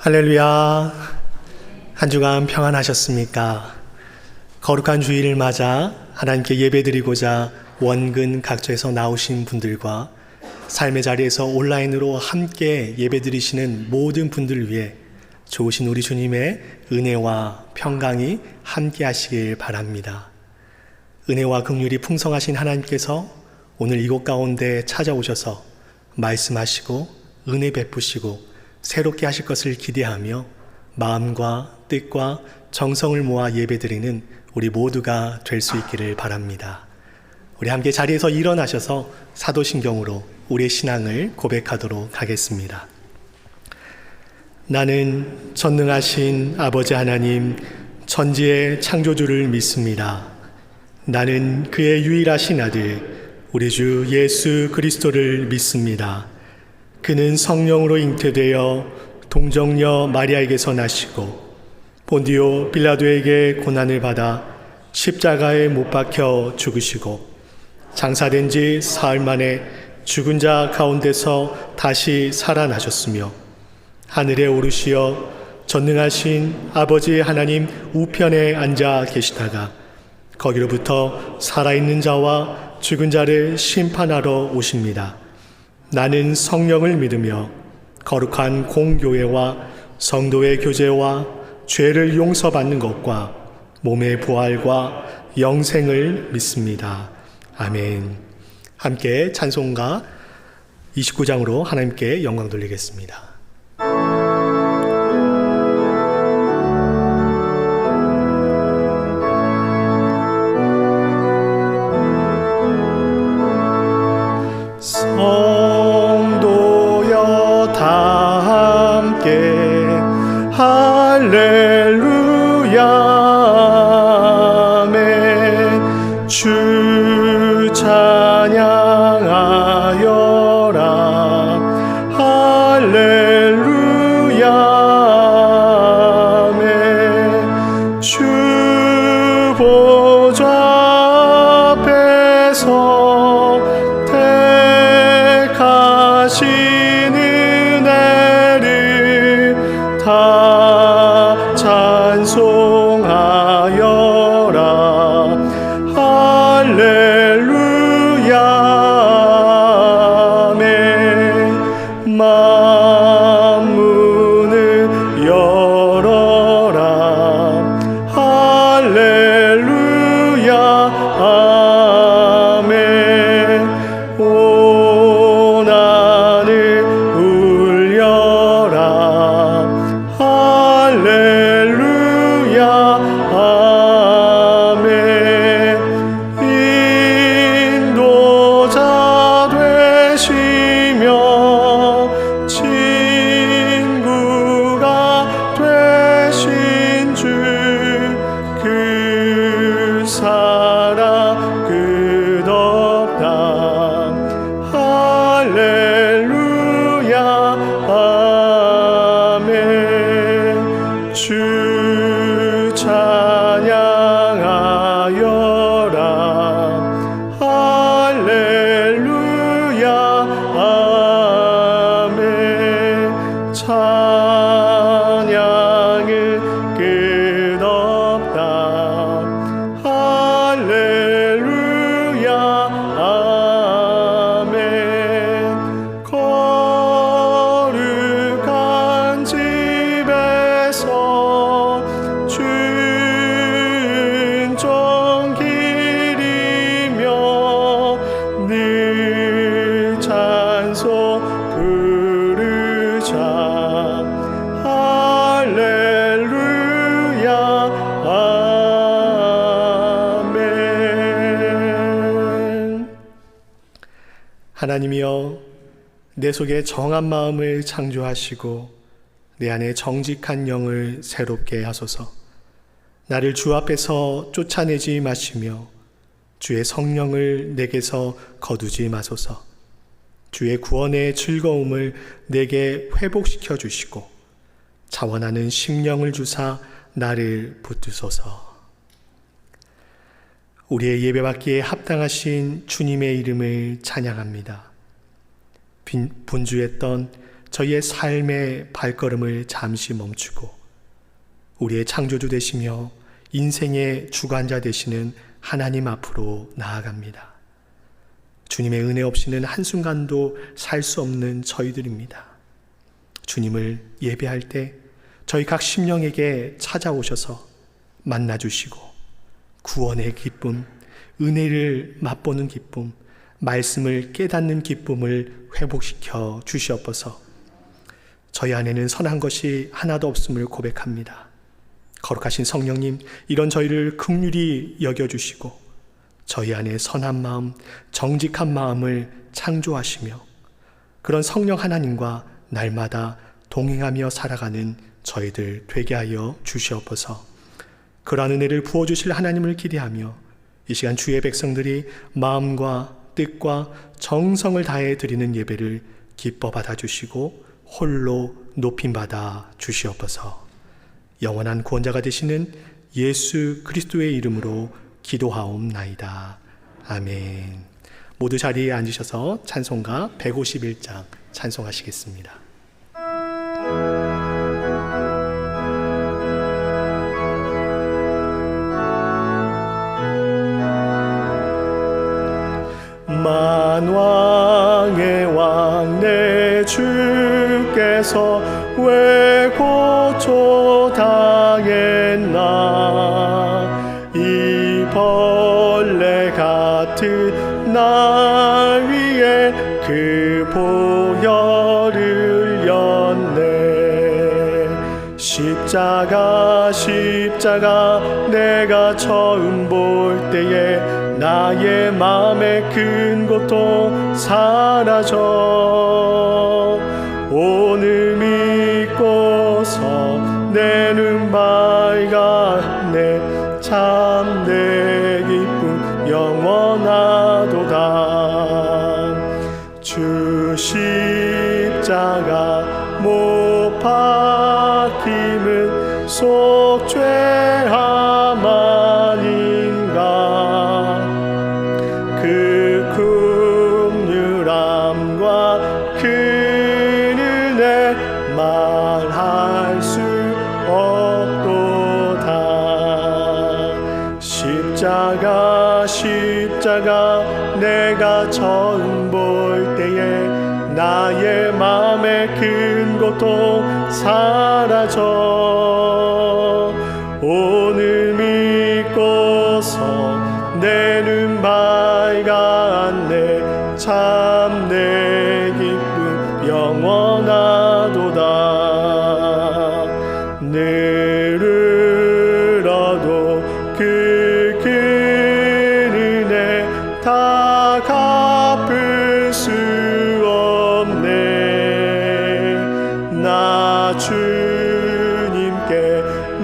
할렐루야. 한 주간 평안하셨습니까? 거룩한 주일을 맞아 하나님께 예배드리고자 원근 각처에서 나오신 분들과 삶의 자리에서 온라인으로 함께 예배드리시는 모든 분들을 위해 좋으신 우리 주님의 은혜와 평강이 함께 하시길 바랍니다. 은혜와 긍휼이 풍성하신 하나님께서 오늘 이곳 가운데 찾아오셔서 말씀하시고 은혜 베푸시고 새롭게 하실 것을 기대하며 마음과 뜻과 정성을 모아 예배드리는 우리 모두가 될 수 있기를 바랍니다. 우리 함께 자리에서 일어나셔서 사도신경으로 우리의 신앙을 고백하도록 하겠습니다. 나는 전능하신 아버지 하나님 천지의 창조주를 믿습니다. 나는 그의 유일하신 아들 우리 주 예수 그리스도를 믿습니다. 그는 성령으로 잉태되어 동정녀 마리아에게서 나시고 본디오 빌라도에게 고난을 받아 십자가에 못 박혀 죽으시고 장사된 지 사흘 만에 죽은 자 가운데서 다시 살아나셨으며 하늘에 오르시어 전능하신 아버지 하나님 우편에 앉아 계시다가 거기로부터 살아있는 자와 죽은 자를 심판하러 오십니다. 나는 성령을 믿으며 거룩한 공교회와 성도의 교제와 죄를 용서받는 것과 몸의 부활과 영생을 믿습니다. 아멘. 함께 찬송가 29장으로 하나님께 영광 돌리겠습니다. 성도여 다 함께 할렐루야 아멘. 주 찬양하여라 할렐루야 아멘. 주 보좌 앞에서 택하신 은혜를 다 찬송하여라 할렐루야 아멘. 만문을 열어라 할렐루야 아멘. 온 하늘 울려라 할렐루야 아멘. 인도자 되시며 친구가 되신 주 그 사랑 끝없다 할렐루야 아멘. 주 찬양하여라 할렐루야 아멘. 찬양은 끝없다 할렐루야 아멘. 거룩한 집에서 준종 기리며 늘 찬송 부르자 할렐루야 아멘. 하나님이여 내 속에 정한 마음을 창조하시고 내 안에 정직한 영을 새롭게 하소서. 나를 주 앞에서 쫓아내지 마시며 주의 성령을 내게서 거두지 마소서. 주의 구원의 즐거움을 내게 회복시켜 주시고 자원하는 심령을 주사 나를 붙드소서. 우리의 예배받기에 합당하신 주님의 이름을 찬양합니다. 분주했던 저희의 삶의 발걸음을 잠시 멈추고 우리의 창조주 되시며 인생의 주관자 되시는 하나님 앞으로 나아갑니다. 주님의 은혜 없이는 한순간도 살 수 없는 저희들입니다. 주님을 예배할 때 저희 각 심령에게 찾아오셔서 만나주시고 구원의 기쁨, 은혜를 맛보는 기쁨, 말씀을 깨닫는 기쁨을 회복시켜 주시옵소서. 저희 안에는 선한 것이 하나도 없음을 고백합니다. 거룩하신 성령님, 이런 저희를 긍휼히 여겨주시고 저희 안에 선한 마음, 정직한 마음을 창조하시며 그런 성령 하나님과 날마다 동행하며 살아가는 저희들 되게 하여 주시옵소서. 그러한 은혜를 부어주실 하나님을 기대하며 이 시간 주의 백성들이 마음과 뜻과 정성을 다해 드리는 예배를 기뻐 받아주시고 홀로 높임받아 주시옵소서. 영원한 구원자가 되시는 예수 그리스도의 이름으로 기도하옵나이다. 아멘. 모두 자리에 앉으셔서 찬송가 151장 찬송하시겠습니다. 만왕의 왕 내 주께서 왜 고초 당했나. 이 벌레 같은 날 위에 그 보혈을 흘렸네. 십자가 내가 처음 볼 때에 나의 마음의 큰 고통 사라져. 오늘 믿고서 내 눈 밝았네. 참 내 기쁨 영원하도다. 주 십자가 못 박힘은 속죄함 아닌가. 그 긍휼함과 그 은혜 말할 수 없도다. 십자가 내가 처음 볼 때에 나의 마음의 큰 고통 사라져. 오늘 믿고서 내 눈 밝았네. 참 내 기쁨 영원하도다. 늘 얻어 그 큰 은혜 다 갚을 수 없네. 나 주님께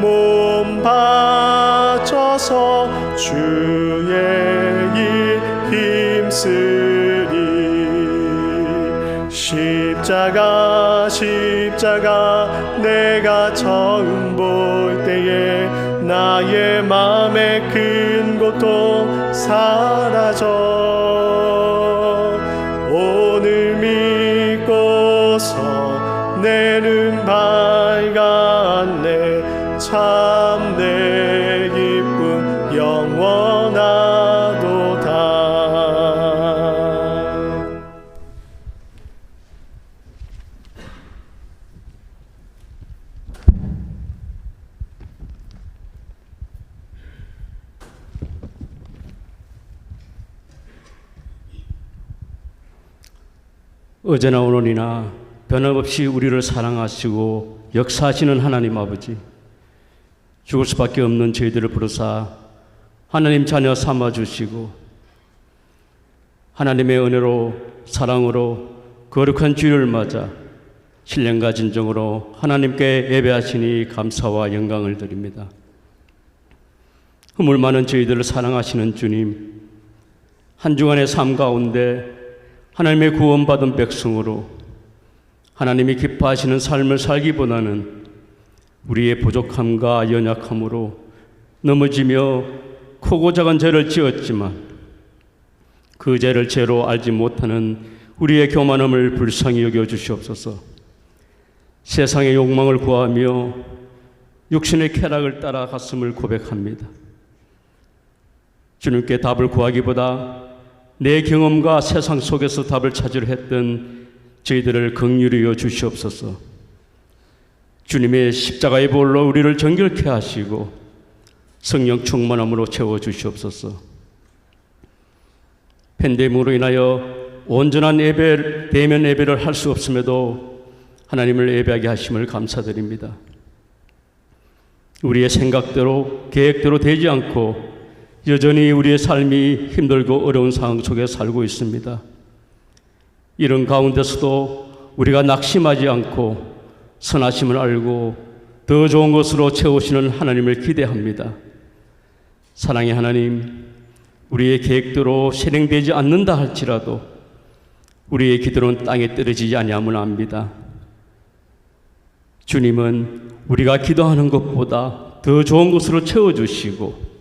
몸 바쳐서 주의 일 힘쓰리. 십자가 내가 처음 볼 때에 나의 마음의 큰 고통 사라져. 오늘 믿고서 내 눈 밝았네. 참 내 기쁨 영원하도다. 어제나 오늘이나 변함없이 우리를 사랑하시고 역사하시는 하나님 아버지, 죽을 수밖에 없는 저희들을 부르사 하나님 자녀 삼아주시고 하나님의 은혜로 사랑으로 거룩한 주일을 맞아 신령과 진정으로 하나님께 예배하시니 감사와 영광을 드립니다. 허물 많은 저희들을 사랑하시는 주님, 한 주간의 삶 가운데 하나님의 구원받은 백성으로 하나님이 기뻐하시는 삶을 살기보다는 우리의 부족함과 연약함으로 넘어지며 크고 작은 죄를 지었지만 그 죄를 죄로 알지 못하는 우리의 교만함을 불쌍히 여겨 주시옵소서. 세상의 욕망을 구하며 육신의 쾌락을 따라갔음을 고백합니다. 주님께 답을 구하기보다 내 경험과 세상 속에서 답을 찾으려 했던 저희들을 긍휼히 여겨 주시옵소서. 주님의 십자가의 보혈로 우리를 정결케 하시고 성령 충만함으로 채워 주시옵소서. 팬데믹으로 인하여 온전한 예배, 대면 예배를 할 수 없음에도 하나님을 예배하게 하심을 감사드립니다. 우리의 생각대로 계획대로 되지 않고 여전히 우리의 삶이 힘들고 어려운 상황 속에 살고 있습니다. 이런 가운데서도 우리가 낙심하지 않고 선하심을 알고 더 좋은 것으로 채우시는 하나님을 기대합니다. 사랑의 하나님, 우리의 계획대로 실행되지 않는다 할지라도 우리의 기도는 땅에 떨어지지 아니함을 압니다. 주님은 우리가 기도하는 것보다 더 좋은 것으로 채워주시고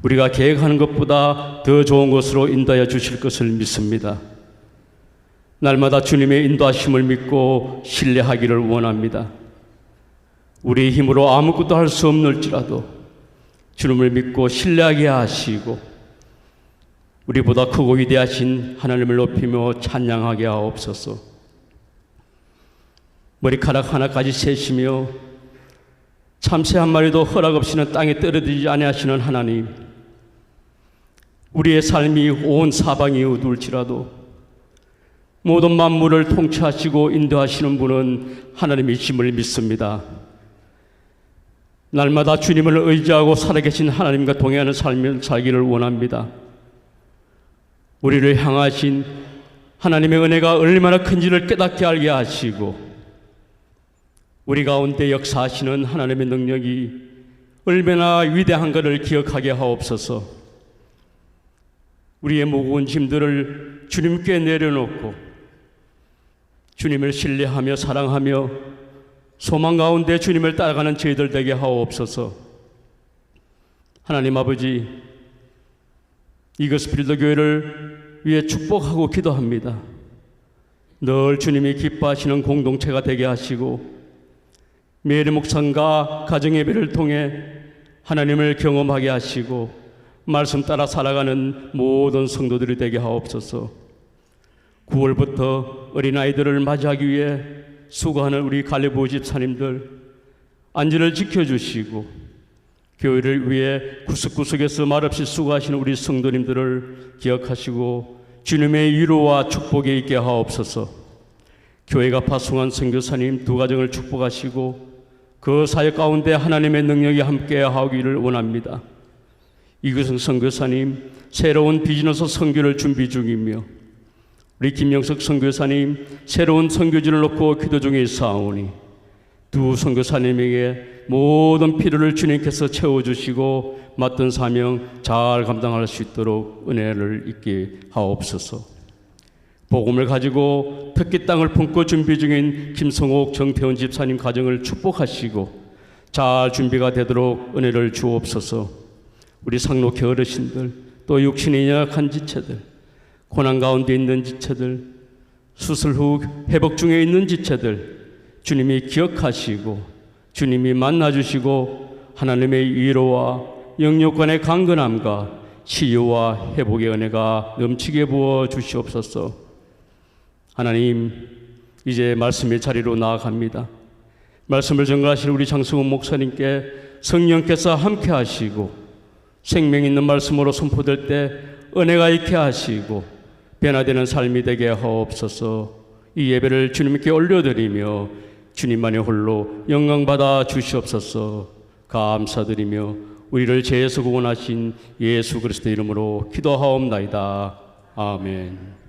우리가 계획하는 것보다 더 좋은 것으로 인도하여 주실 것을 믿습니다. 날마다 주님의 인도하심을 믿고 신뢰하기를 원합니다. 우리의 힘으로 아무것도 할 수 없을지라도 주님을 믿고 신뢰하게 하시고 우리보다 크고 위대하신 하나님을 높이며 찬양하게 하옵소서. 머리카락 하나까지 세시며 참새 한 마리도 허락 없이는 땅에 떨어지지 아니하시는 하나님, 우리의 삶이 온 사방이 어두울지라도 모든 만물을 통치하시고 인도하시는 분은 하나님이심을 믿습니다. 날마다 주님을 의지하고 살아계신 하나님과 동행하는 삶을 살기를 원합니다. 우리를 향하신 하나님의 은혜가 얼마나 큰지를 깨닫게 알게 하시고 우리 가운데 역사하시는 하나님의 능력이 얼마나 위대한가를 기억하게 하옵소서. 우리의 무거운 짐들을 주님께 내려놓고 주님을 신뢰하며 사랑하며 소망 가운데 주님을 따라가는 저희들 되게 하옵소서. 하나님 아버지, 이거스필드 교회를 위해 축복하고 기도합니다. 늘 주님이 기뻐하시는 공동체가 되게 하시고 매일 묵상과 가정 예배를 통해 하나님을 경험하게 하시고 말씀 따라 살아가는 모든 성도들이 되게 하옵소서. 9월부터 어린아이들을 맞이하기 위해 수고하는 우리 갈래부 집사님들 안전을 지켜주시고 교회를 위해 구석구석에서 말없이 수고하시는 우리 성도님들을 기억하시고 주님의 위로와 축복에 있게 하옵소서. 교회가 파송한 선교사님 두 가정을 축복하시고 그 사역 가운데 하나님의 능력이 함께 하기를 원합니다. 이규성 선교사님 새로운 비즈니스 선교를 준비 중이며 우리 김영석 선교사님 새로운 선교지를 놓고 기도 중에 있사오니 두 선교사님에게 모든 필요를 주님께서 채워주시고 맡은 사명 잘 감당할 수 있도록 은혜를 있게 하옵소서. 복음을 가지고 특기 땅을 품고 준비 중인 김성옥 정태원 집사님 가정을 축복하시고 잘 준비가 되도록 은혜를 주옵소서. 우리 상록회 어르신들 또 육신이 연약한 지체들 고난 가운데 있는 지체들 수술 후 회복 중에 있는 지체들 주님이 기억하시고 주님이 만나주시고 하나님의 위로와 영육간의 강건함과 치유와 회복의 은혜가 넘치게 부어 주시옵소서. 하나님, 이제 말씀의 자리로 나아갑니다. 말씀을 전가하실 우리 장승훈 목사님께 성령께서 함께 하시고 생명 있는 말씀으로 선포될 때 은혜가 있게 하시고 변화되는 삶이 되게 하옵소서. 이 예배를 주님께 올려드리며 주님만의 홀로 영광받아 주시옵소서. 감사드리며 우리를 죄에서 구원하신 예수 그리스도의 이름으로 기도하옵나이다. 아멘.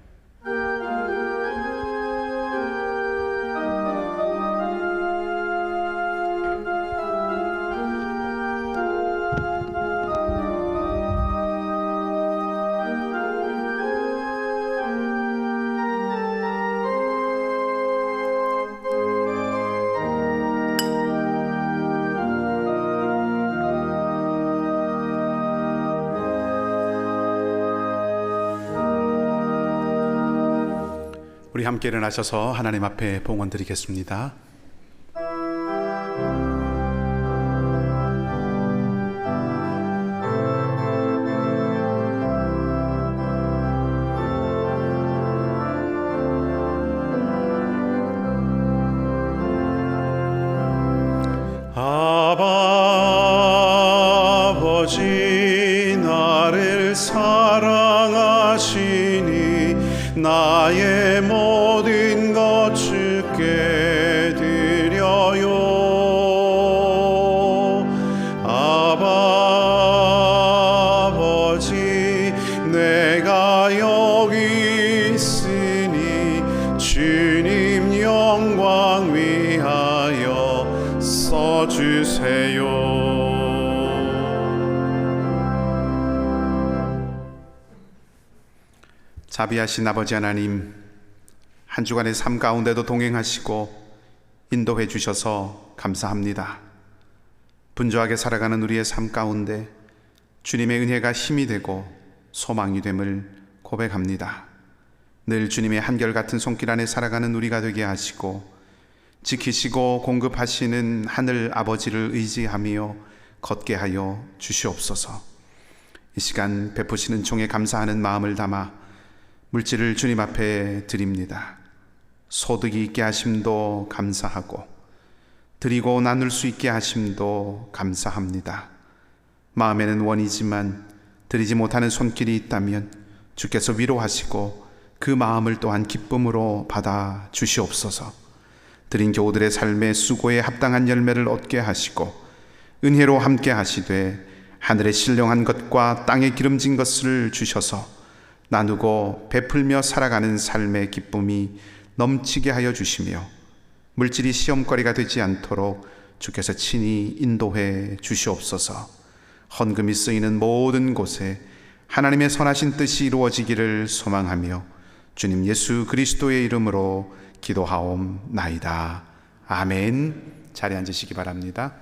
우리 함께 일어나셔서 하나님 앞에 봉헌 드리겠습니다. 하시니 나의 모든 것 주께 드려요. 아버지, 내가 여기 있으니 주님 영광 위하여 써주세요. 자비하신 아버지 하나님, 한 주간의 삶 가운데도 동행하시고 인도해 주셔서 감사합니다. 분주하게 살아가는 우리의 삶 가운데 주님의 은혜가 힘이 되고 소망이 됨을 고백합니다. 늘 주님의 한결같은 손길 안에 살아가는 우리가 되게 하시고 지키시고 공급하시는 하늘 아버지를 의지하며 걷게 하여 주시옵소서. 이 시간 베푸시는 종에 감사하는 마음을 담아 물질을 주님 앞에 드립니다. 소득이 있게 하심도 감사하고 드리고 나눌 수 있게 하심도 감사합니다. 마음에는 원이지만 드리지 못하는 손길이 있다면 주께서 위로하시고 그 마음을 또한 기쁨으로 받아 주시옵소서. 드린 교우들의 삶의 수고에 합당한 열매를 얻게 하시고 은혜로 함께 하시되 하늘에 신령한 것과 땅에 기름진 것을 주셔서 나누고 베풀며 살아가는 삶의 기쁨이 넘치게 하여 주시며 물질이 시험거리가 되지 않도록 주께서 친히 인도해 주시옵소서. 헌금이 쓰이는 모든 곳에 하나님의 선하신 뜻이 이루어지기를 소망하며 주님 예수 그리스도의 이름으로 기도하옵나이다. 아멘. 자리에 앉으시기 바랍니다.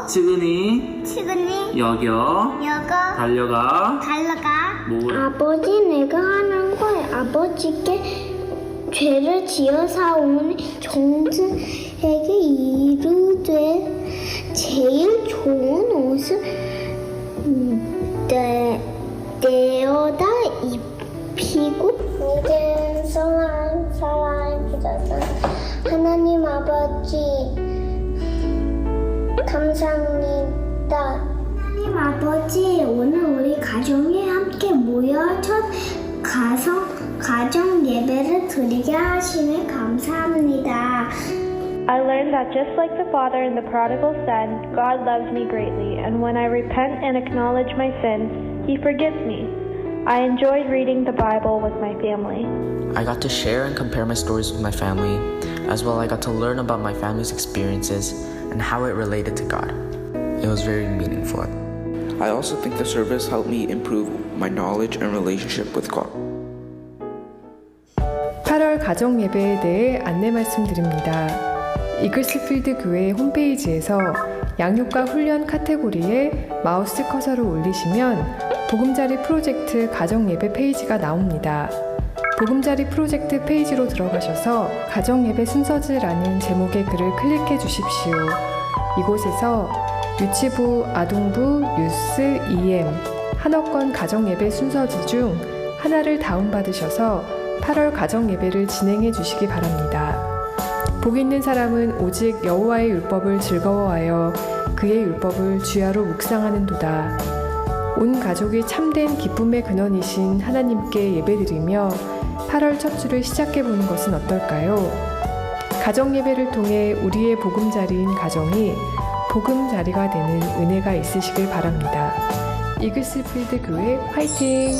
지근이 여겨 달려가 아버지, 내가 하는 걸 아버지께 죄를 지어 사오니 종들에게 이르되 제일 좋은 옷을 내어다 입히고 믿음 사랑 기도는 하나님 아버지 감사합니다. 하나님 아버지, 오늘 우리 가정이 함께 모여 첫 가정 예배를 드리게 하시니 감사합니다. I learned that just like the father in the prodigal son, God loves me greatly, and when I repent and acknowledge my sins, He forgives me. I enjoyed reading the Bible with my family. I got to share and compare my stories with my family. As well, I got to learn about my family's experiences and how it related to God. It was very meaningful. I also think the service helped me improve my knowledge and relationship with God. 8월 가정 예배에 대해 안내 말씀드립니다. 이글스필드 교회 홈페이지에서 양육과 훈련 카테고리에 마우스 커서를 올리시면 보금자리 프로젝트 가정 예배 페이지가 나옵니다. 보금자리 프로젝트 페이지로 들어가셔서 가정 예배 순서지라는 제목의 글을 클릭해 주십시오. 이곳에서 유치부, 아동부, 뉴스, EM, 한어권 가정 예배 순서지 중 하나를 다운받으셔서 8월 가정 예배를 진행해 주시기 바랍니다. 복 있는 사람은 오직 여호와의 율법을 즐거워하여 그의 율법을 주야로 묵상하는도다. 온 가족이 참된 기쁨의 근원이신 하나님께 예배드리며 8월 첫 주를 시작해보는 것은 어떨까요? 가정 예배를 통해 우리의 보금자리인 가정이 보금자리가 되는 은혜가 있으시길 바랍니다. 이글스필드 교회 화이팅!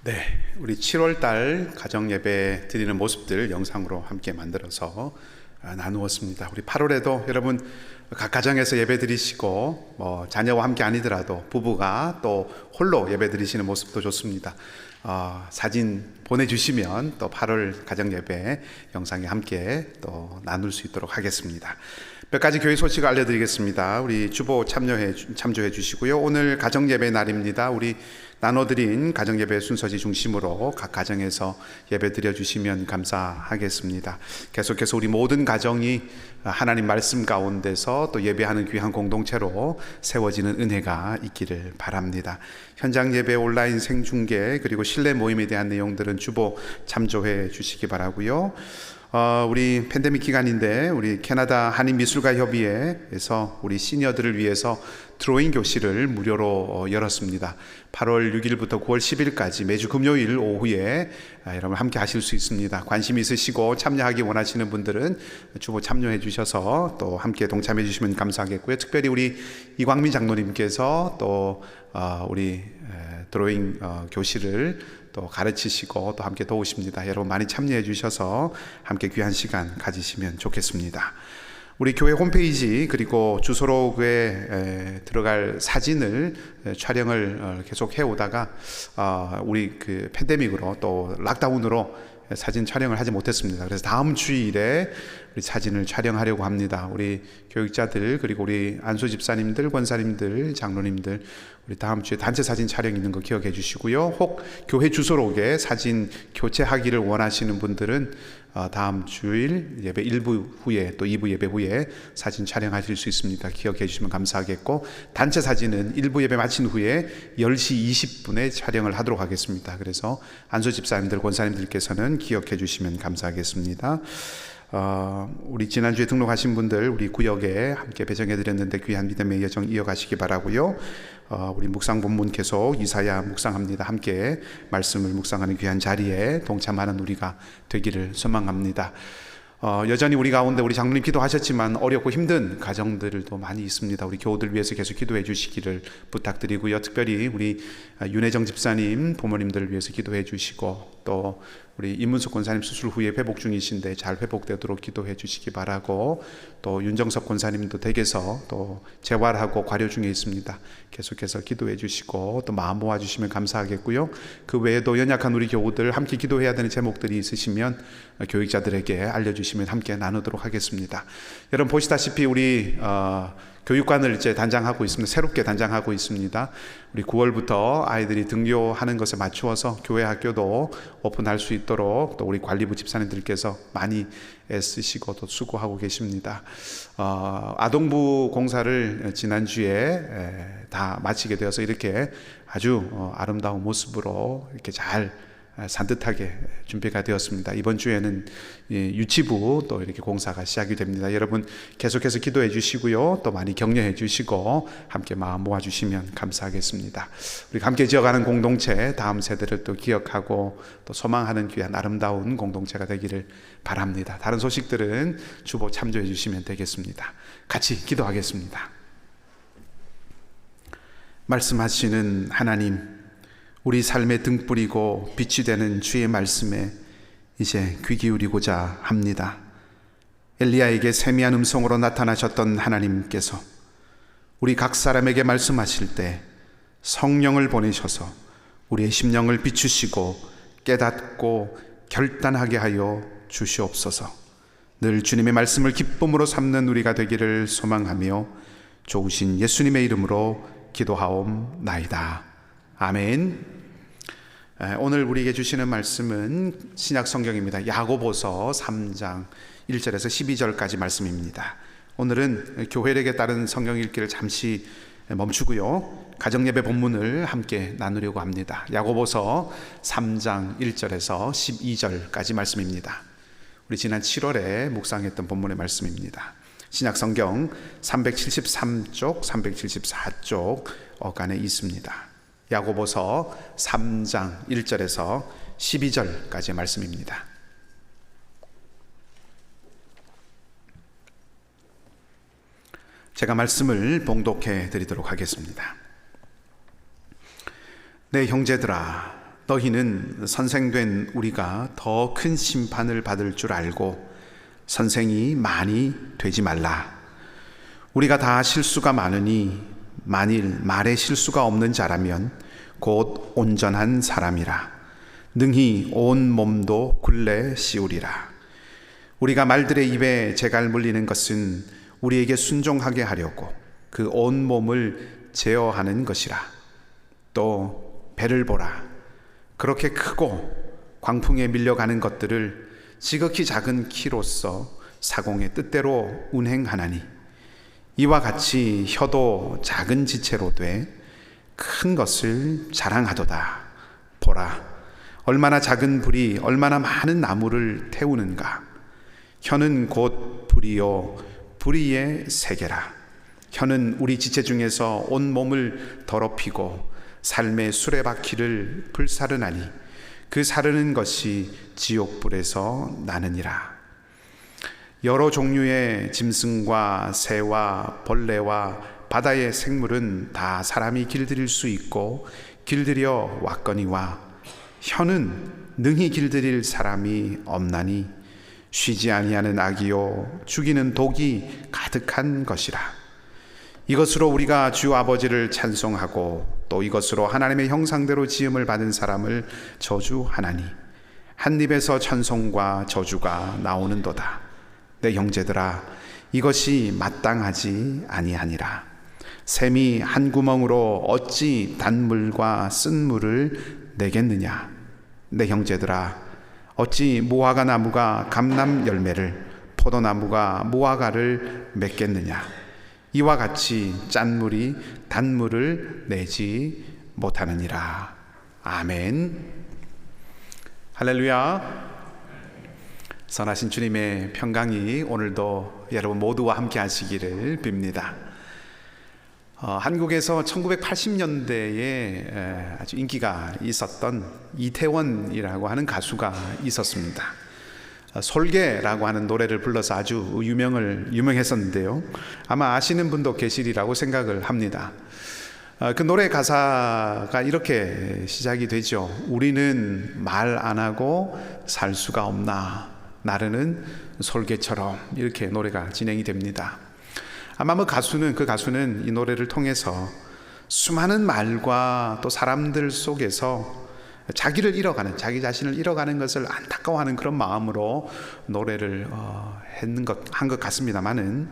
네, 우리 7월 달 가정 예배 드리는 모습들 영상으로 함께 만들어서 나누었습니다. 우리 8월에도 여러분 각 가정에서 예배 드리시고 자녀와 함께 아니더라도 부부가 또 홀로 예배 드리시는 모습도 좋습니다. 사진 보내주시면 또 8월 가정 예배 영상에 함께 또 나눌 수 있도록 하겠습니다. 몇 가지 교회 소식을 알려드리겠습니다. 우리 주보 참조해 주시고요. 오늘 가정 예배 날입니다. 우리 나눠드린 가정 예배 순서지 중심으로 각 가정에서 예배 드려주시면 감사하겠습니다. 계속해서 우리 모든 가정이 하나님 말씀 가운데서 또 예배하는 귀한 공동체로 세워지는 은혜가 있기를 바랍니다. 현장 예배, 온라인 생중계 그리고 실내 모임에 대한 내용들은 주보 참조해 주시기 바라고요. 우리 팬데믹 기간인데 우리 캐나다 한인미술가협의회에서 우리 시니어들을 위해서 드로잉 교실을 무료로 열었습니다. 8월 6일부터 9월 10일까지 매주 금요일 오후에 여러분 함께 하실 수 있습니다. 관심 있으시고 참여하기 원하시는 분들은 주보 참여해 주셔서 또 함께 동참해 주시면 감사하겠고요. 특별히 우리 이광민 장로님께서 또 우리 드로잉 교실을 또 가르치시고 또 함께 도우십니다. 여러분 많이 참여해 주셔서 함께 귀한 시간 가지시면 좋겠습니다. 우리 교회 홈페이지 그리고 주소록에 들어갈 사진을 촬영을 계속 해오다가 우리 그 팬데믹으로 또 락다운으로 사진 촬영을 하지 못했습니다. 그래서 다음 주일에 우리 사진을 촬영하려고 합니다. 우리 교육자들 그리고 우리 안수 집사님들, 권사님들, 장로님들 우리 다음 주에 단체 사진 촬영 있는 거 기억해 주시고요. 혹 교회 주소록에 사진 교체하기를 원하시는 분들은 다음 주일 예배 1부 후에 또 2부 예배 후에 사진 촬영하실 수 있습니다. 기억해 주시면 감사하겠고 단체 사진은 1부 예배 마친 후에 10시 20분에 촬영을 하도록 하겠습니다. 그래서 안수 집사님들, 권사님들께서는 기억해 주시면 감사하겠습니다. 우리 지난주에 등록하신 분들 우리 구역에 함께 배정해 드렸는데 귀한 믿음의 여정 이어가시기 바라고요. 우리 묵상 본문 계속 이사야 묵상합니다. 함께 말씀을 묵상하는 귀한 자리에 동참하는 우리가 되기를 소망합니다. 여전히 우리 가운데 우리 장로님 기도하셨지만 어렵고 힘든 가정들도 많이 있습니다. 우리 교우들 위해서 계속 기도해 주시기를 부탁드리고요. 특별히 우리 윤혜정 집사님 부모님들을 위해서 기도해 주시고 또 우리 임문석 권사님 수술 후에 회복 중이신데 잘 회복되도록 기도해 주시기 바라고 또 윤정석 권사님도 댁에서 또 재활하고 과료 중에 있습니다. 계속해서 기도해 주시고 또 마음 모아 주시면 감사하겠고요. 그 외에도 연약한 우리 교우들 함께 기도해야 되는 제목들이 있으시면 교육자들에게 알려주시면 함께 나누도록 하겠습니다. 여러분 보시다시피 우리 교육관을 이제 단장하고 있습니다. 새롭게 단장하고 있습니다. 우리 9월부터 아이들이 등교하는 것에 맞추어서 교회 학교도 오픈할 수 있도록 또 우리 관리부 집사님들께서 많이 애쓰시고 또 수고하고 계십니다. 아동부 공사를 지난주에 다 마치게 되어서 이렇게 아주 아름다운 모습으로 이렇게 잘 산뜻하게 준비가 되었습니다. 이번 주에는 유치부 또 이렇게 공사가 시작이 됩니다. 여러분 계속해서 기도해 주시고요. 또 많이 격려해 주시고 함께 마음 모아 주시면 감사하겠습니다. 우리 함께 지어가는 공동체 다음 세대를 또 기억하고 또 소망하는 귀한 아름다운 공동체가 되기를 바랍니다. 다른 소식들은 주보 참조해 주시면 되겠습니다. 같이 기도하겠습니다. 말씀하시는 하나님, 우리 삶의 등불이고 빛이 되는 주의 말씀에 이제 귀 기울이고자 합니다. 엘리야에게 세미한 음성으로 나타나셨던 하나님께서 우리 각 사람에게 말씀하실 때 성령을 보내셔서 우리의 심령을 비추시고 깨닫고 결단하게 하여 주시옵소서. 늘 주님의 말씀을 기쁨으로 삼는 우리가 되기를 소망하며 좋으신 예수님의 이름으로 기도하옵나이다. 아멘. 오늘 우리에게 주시는 말씀은 신약 성경입니다. 야고보서 3장 1절에서 12절까지 말씀입니다. 오늘은 교회력에 따른 성경 읽기를 잠시 멈추고요. 가정예배 본문을 함께 나누려고 합니다. 야고보서 3장 1절에서 12절까지 말씀입니다. 우리 지난 7월에 묵상했던 본문의 말씀입니다. 신약 성경 373쪽, 374쪽 어간에 있습니다. 야고보서 3장 1절에서 12절까지의 말씀입니다. 제가 말씀을 봉독해 드리도록 하겠습니다. 내 형제들아, 너희는 선생된 우리가 더 큰 심판을 받을 줄 알고 선생이 많이 되지 말라. 우리가 다 실수가 많으니 만일 말에 실수가 없는 자라면 곧 온전한 사람이라. 능히 온 몸도 굴레 씌우리라. 우리가 말들의 입에 재갈 물리는 것은 우리에게 순종하게 하려고 그 온 몸을 제어하는 것이라. 또 배를 보라. 그렇게 크고 광풍에 밀려가는 것들을 지극히 작은 키로서 사공의 뜻대로 운행하나니 이와 같이 혀도 작은 지체로 돼 큰 것을 자랑하도다. 보라, 얼마나 작은 불이 얼마나 많은 나무를 태우는가. 혀는 곧 불이요 불의의 세계라. 혀는 우리 지체 중에서 온 몸을 더럽히고 삶의 수레바퀴를 불사르나니 그 사르는 것이 지옥불에서 나느니라. 여러 종류의 짐승과 새와 벌레와 바다의 생물은 다 사람이 길들일 수 있고 길들여 왔거니와 혀는 능히 길들일 사람이 없나니 쉬지 아니하는 악이요 죽이는 독이 가득한 것이라. 이것으로 우리가 주 아버지를 찬송하고 또 이것으로 하나님의 형상대로 지음을 받은 사람을 저주하나니 한 입에서 찬송과 저주가 나오는도다. 내 형제들아, 이것이 마땅하지 아니하니라. 샘이 한 구멍으로 어찌 단물과 쓴물을 내겠느냐. 내 형제들아, 어찌 무화과 나무가 감람 열매를 포도나무가 무화과를 맺겠느냐. 이와 같이 짠물이 단물을 내지 못하느니라. 아멘. 할렐루야. 선하신 주님의 평강이 오늘도 여러분 모두와 함께 하시기를 빕니다. 한국에서 1980년대에 아주 인기가 있었던 이태원이라고 하는 가수가 있었습니다. 솔개라고 하는 노래를 불러서 아주 유명했었는데요. 아마 아시는 분도 계시리라고 생각을 합니다. 그 노래 가사가 이렇게 시작이 되죠. 우리는 말 안 하고 살 수가 없나, 나르는 솔개처럼, 이렇게 노래가 진행이 됩니다. 아마 그 가수는 이 노래를 통해서 수많은 말과 또 사람들 속에서 자기 자신을 잃어가는 것을 안타까워하는 그런 마음으로 노래를 한 것 같습니다만은,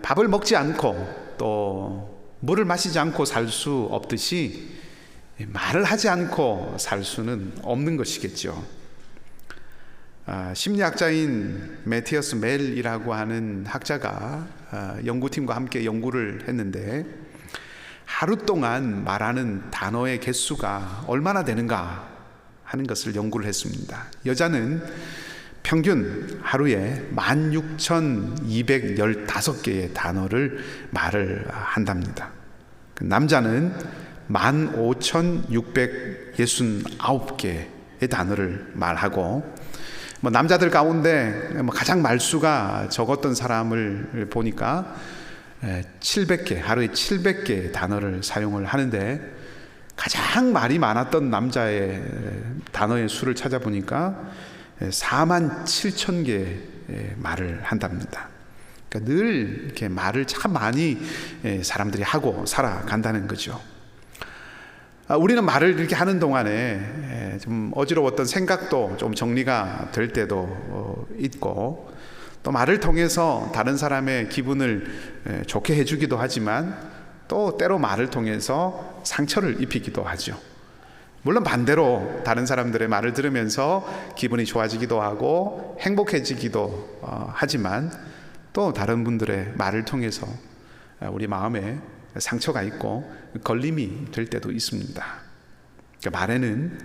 밥을 먹지 않고 또 물을 마시지 않고 살 수 없듯이 말을 하지 않고 살 수는 없는 것이겠죠. 심리학자인 매티어스 멜이라고 하는 학자가 연구팀과 함께 연구를 했는데, 하루 동안 말하는 단어의 개수가 얼마나 되는가 하는 것을 연구를 했습니다. 여자는 평균 하루에 16,215개의 단어를 말을 한답니다. 남자는 15,669개의 단어를 말하고, 남자들 가운데 가장 말수가 적었던 사람을 보니까 700개, 하루에 700개 단어를 사용을 하는데, 가장 말이 많았던 남자의 단어의 수를 찾아보니까 47,000개의 말을 한답니다. 그러니까 늘 이렇게 말을 참 많이 사람들이 하고 살아간다는 거죠. 우리는 말을 이렇게 하는 동안에 좀 어지러웠던 생각도 좀 정리가 될 때도 있고, 또 말을 통해서 다른 사람의 기분을 좋게 해주기도 하지만, 또 때로 말을 통해서 상처를 입히기도 하죠. 물론 반대로 다른 사람들의 말을 들으면서 기분이 좋아지기도 하고 행복해지기도 하지만, 또 다른 분들의 말을 통해서 우리 마음에 상처가 있고 걸림이 될 때도 있습니다. 그러니까 말에는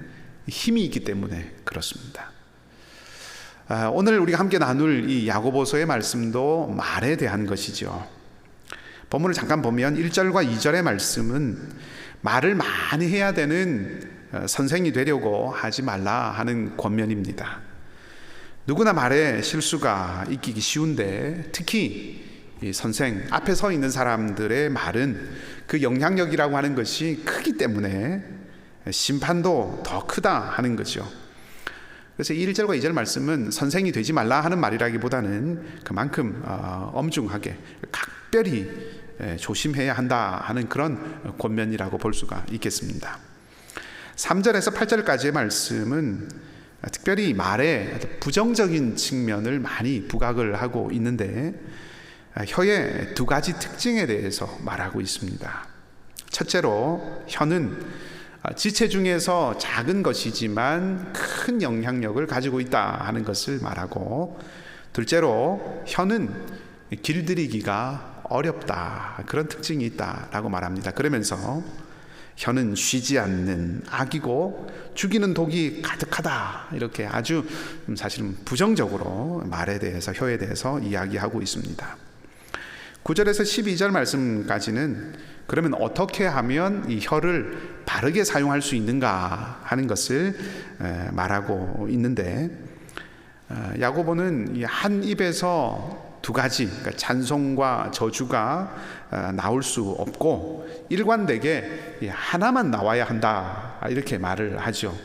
힘이 있기 때문에 그렇습니다. 오늘 우리가 함께 나눌 이 야고보서의 말씀도 말에 대한 것이죠. 본문을 잠깐 보면 1절과 2절의 말씀은 말을 많이 해야 되는 선생이 되려고 하지 말라 하는 권면입니다. 누구나 말에 실수가 있기 쉬운데 특히 이 선생 앞에 서 있는 사람들의 말은 그 영향력이라고 하는 것이 크기 때문에 심판도 더 크다 하는 거죠. 그래서 1절과 2절 말씀은 선생이 되지 말라 하는 말이라기보다는 그만큼 엄중하게 각별히 조심해야 한다 하는 그런 권면이라고 볼 수가 있겠습니다. 3절에서 8절까지의 말씀은 특별히 말에 부정적인 측면을 많이 부각을 하고 있는데 혀의 두 가지 특징에 대해서 말하고 있습니다. 첫째로 혀는 지체 중에서 작은 것이지만 큰 영향력을 가지고 있다 하는 것을 말하고, 둘째로 혀는 길들이기가 어렵다, 그런 특징이 있다라고 말합니다. 그러면서 혀는 쉬지 않는 악이고 죽이는 독이 가득하다, 이렇게 아주 사실은 부정적으로 말에 대해서, 혀에 대해서 이야기하고 있습니다. 9절에서 12절 말씀까지는 그러면 어떻게 하면 이 혀를 바르게 사용할 수 있는가 하는 것을 말하고 있는데, 야고보는 이 한 입에서 두 가지, 그러니까 찬송과 저주가 나올 수 없고 일관되게 하나만 나와야 한다, 이렇게 말을 하죠.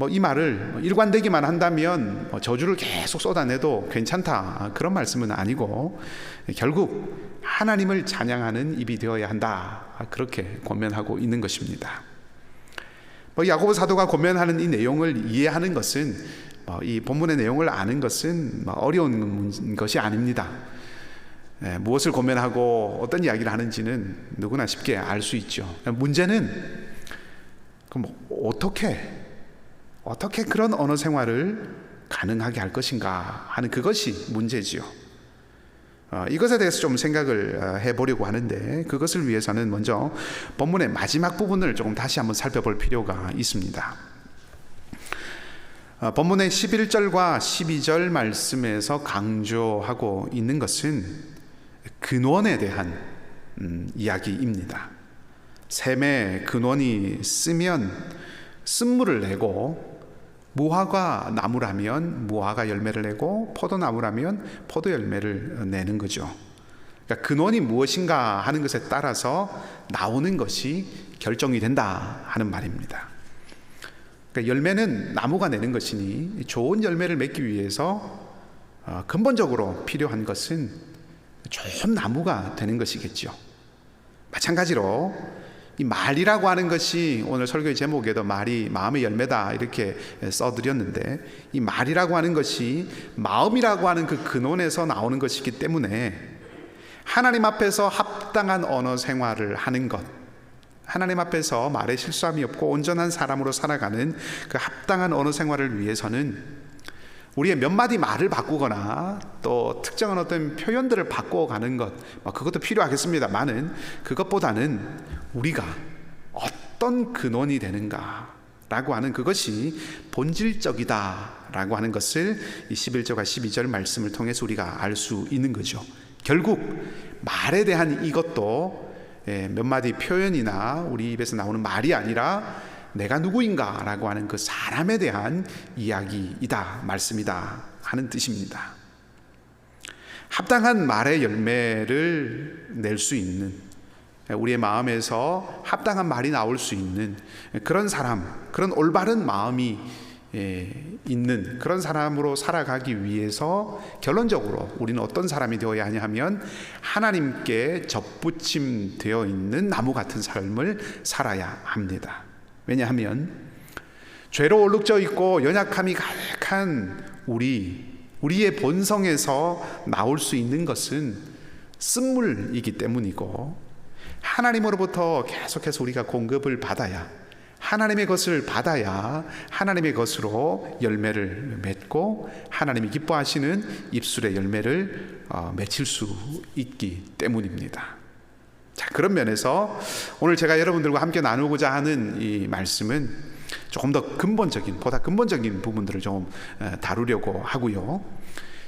이 말을 일관되기만 한다면 저주를 계속 쏟아내도 괜찮다, 그런 말씀은 아니고 결국 하나님을 찬양하는 입이 되어야 한다, 그렇게 권면하고 있는 것입니다. 야고보 사도가 권면하는 이 내용을 이해하는 것은, 이 본문의 내용을 아는 것은 어려운 것이 아닙니다. 무엇을 권면하고 어떤 이야기를 하는지는 누구나 쉽게 알 수 있죠. 문제는 그럼 어떻게 그런 언어 생활을 가능하게 할 것인가 하는 그것이 문제지요. 이것에 대해서 좀 생각을 해보려고 하는데, 그것을 위해서는 먼저 본문의 마지막 부분을 조금 다시 한번 살펴볼 필요가 있습니다. 본문의 11절과 12절 말씀에서 강조하고 있는 것은 근원에 대한 이야기입니다. 샘의 근원이 쓰면 쓴물을 내고, 무화과 나무라면 무화과 열매를 내고, 포도나무라면 포도 열매를 내는 거죠. 그러니까 근원이 무엇인가 하는 것에 따라서 나오는 것이 결정이 된다 하는 말입니다. 그러니까 열매는 나무가 내는 것이니 좋은 열매를 맺기 위해서 근본적으로 필요한 것은 좋은 나무가 되는 것이겠죠. 마찬가지로 이 말이라고 하는 것이, 오늘 설교의 제목에도 말이 마음의 열매다 이렇게 써드렸는데, 이 말이라고 하는 것이 마음이라고 하는 그 근원에서 나오는 것이기 때문에 하나님 앞에서 합당한 언어 생활을 하는 것, 하나님 앞에서 말에 실수함이 없고 온전한 사람으로 살아가는 그 합당한 언어 생활을 위해서는 우리의 몇 마디 말을 바꾸거나 또 특정한 어떤 표현들을 바꿔가는 것, 그것도 필요하겠습니다만은 그것보다는 우리가 어떤 근원이 되는가 라고 하는 그것이 본질적이다 라고 하는 것을 이 11절과 12절 말씀을 통해서 우리가 알 수 있는 거죠. 결국 말에 대한 이것도 몇 마디 표현이나 우리 입에서 나오는 말이 아니라 내가 누구인가 라고 하는 그 사람에 대한 이야기이다, 말씀이다 하는 뜻입니다. 합당한 말의 열매를 낼 수 있는, 우리의 마음에서 합당한 말이 나올 수 있는 그런 사람, 그런 올바른 마음이 있는 그런 사람으로 살아가기 위해서 결론적으로 우리는 어떤 사람이 되어야 하냐 하면 하나님께 접붙임 되어 있는 나무 같은 삶을 살아야 합니다. 왜냐하면 죄로 얼룩져 있고 연약함이 가득한 우리의 본성에서 나올 수 있는 것은 쓴물이기 때문이고, 하나님으로부터 계속해서 우리가 공급을 받아야, 하나님의 것을 받아야 하나님의 것으로 열매를 맺고 하나님이 기뻐하시는 입술의 열매를 맺힐 수 있기 때문입니다. 자, 그런 면에서 오늘 제가 여러분들과 함께 나누고자 하는 이 말씀은 조금 더 보다 근본적인 부분들을 좀 다루려고 하고요.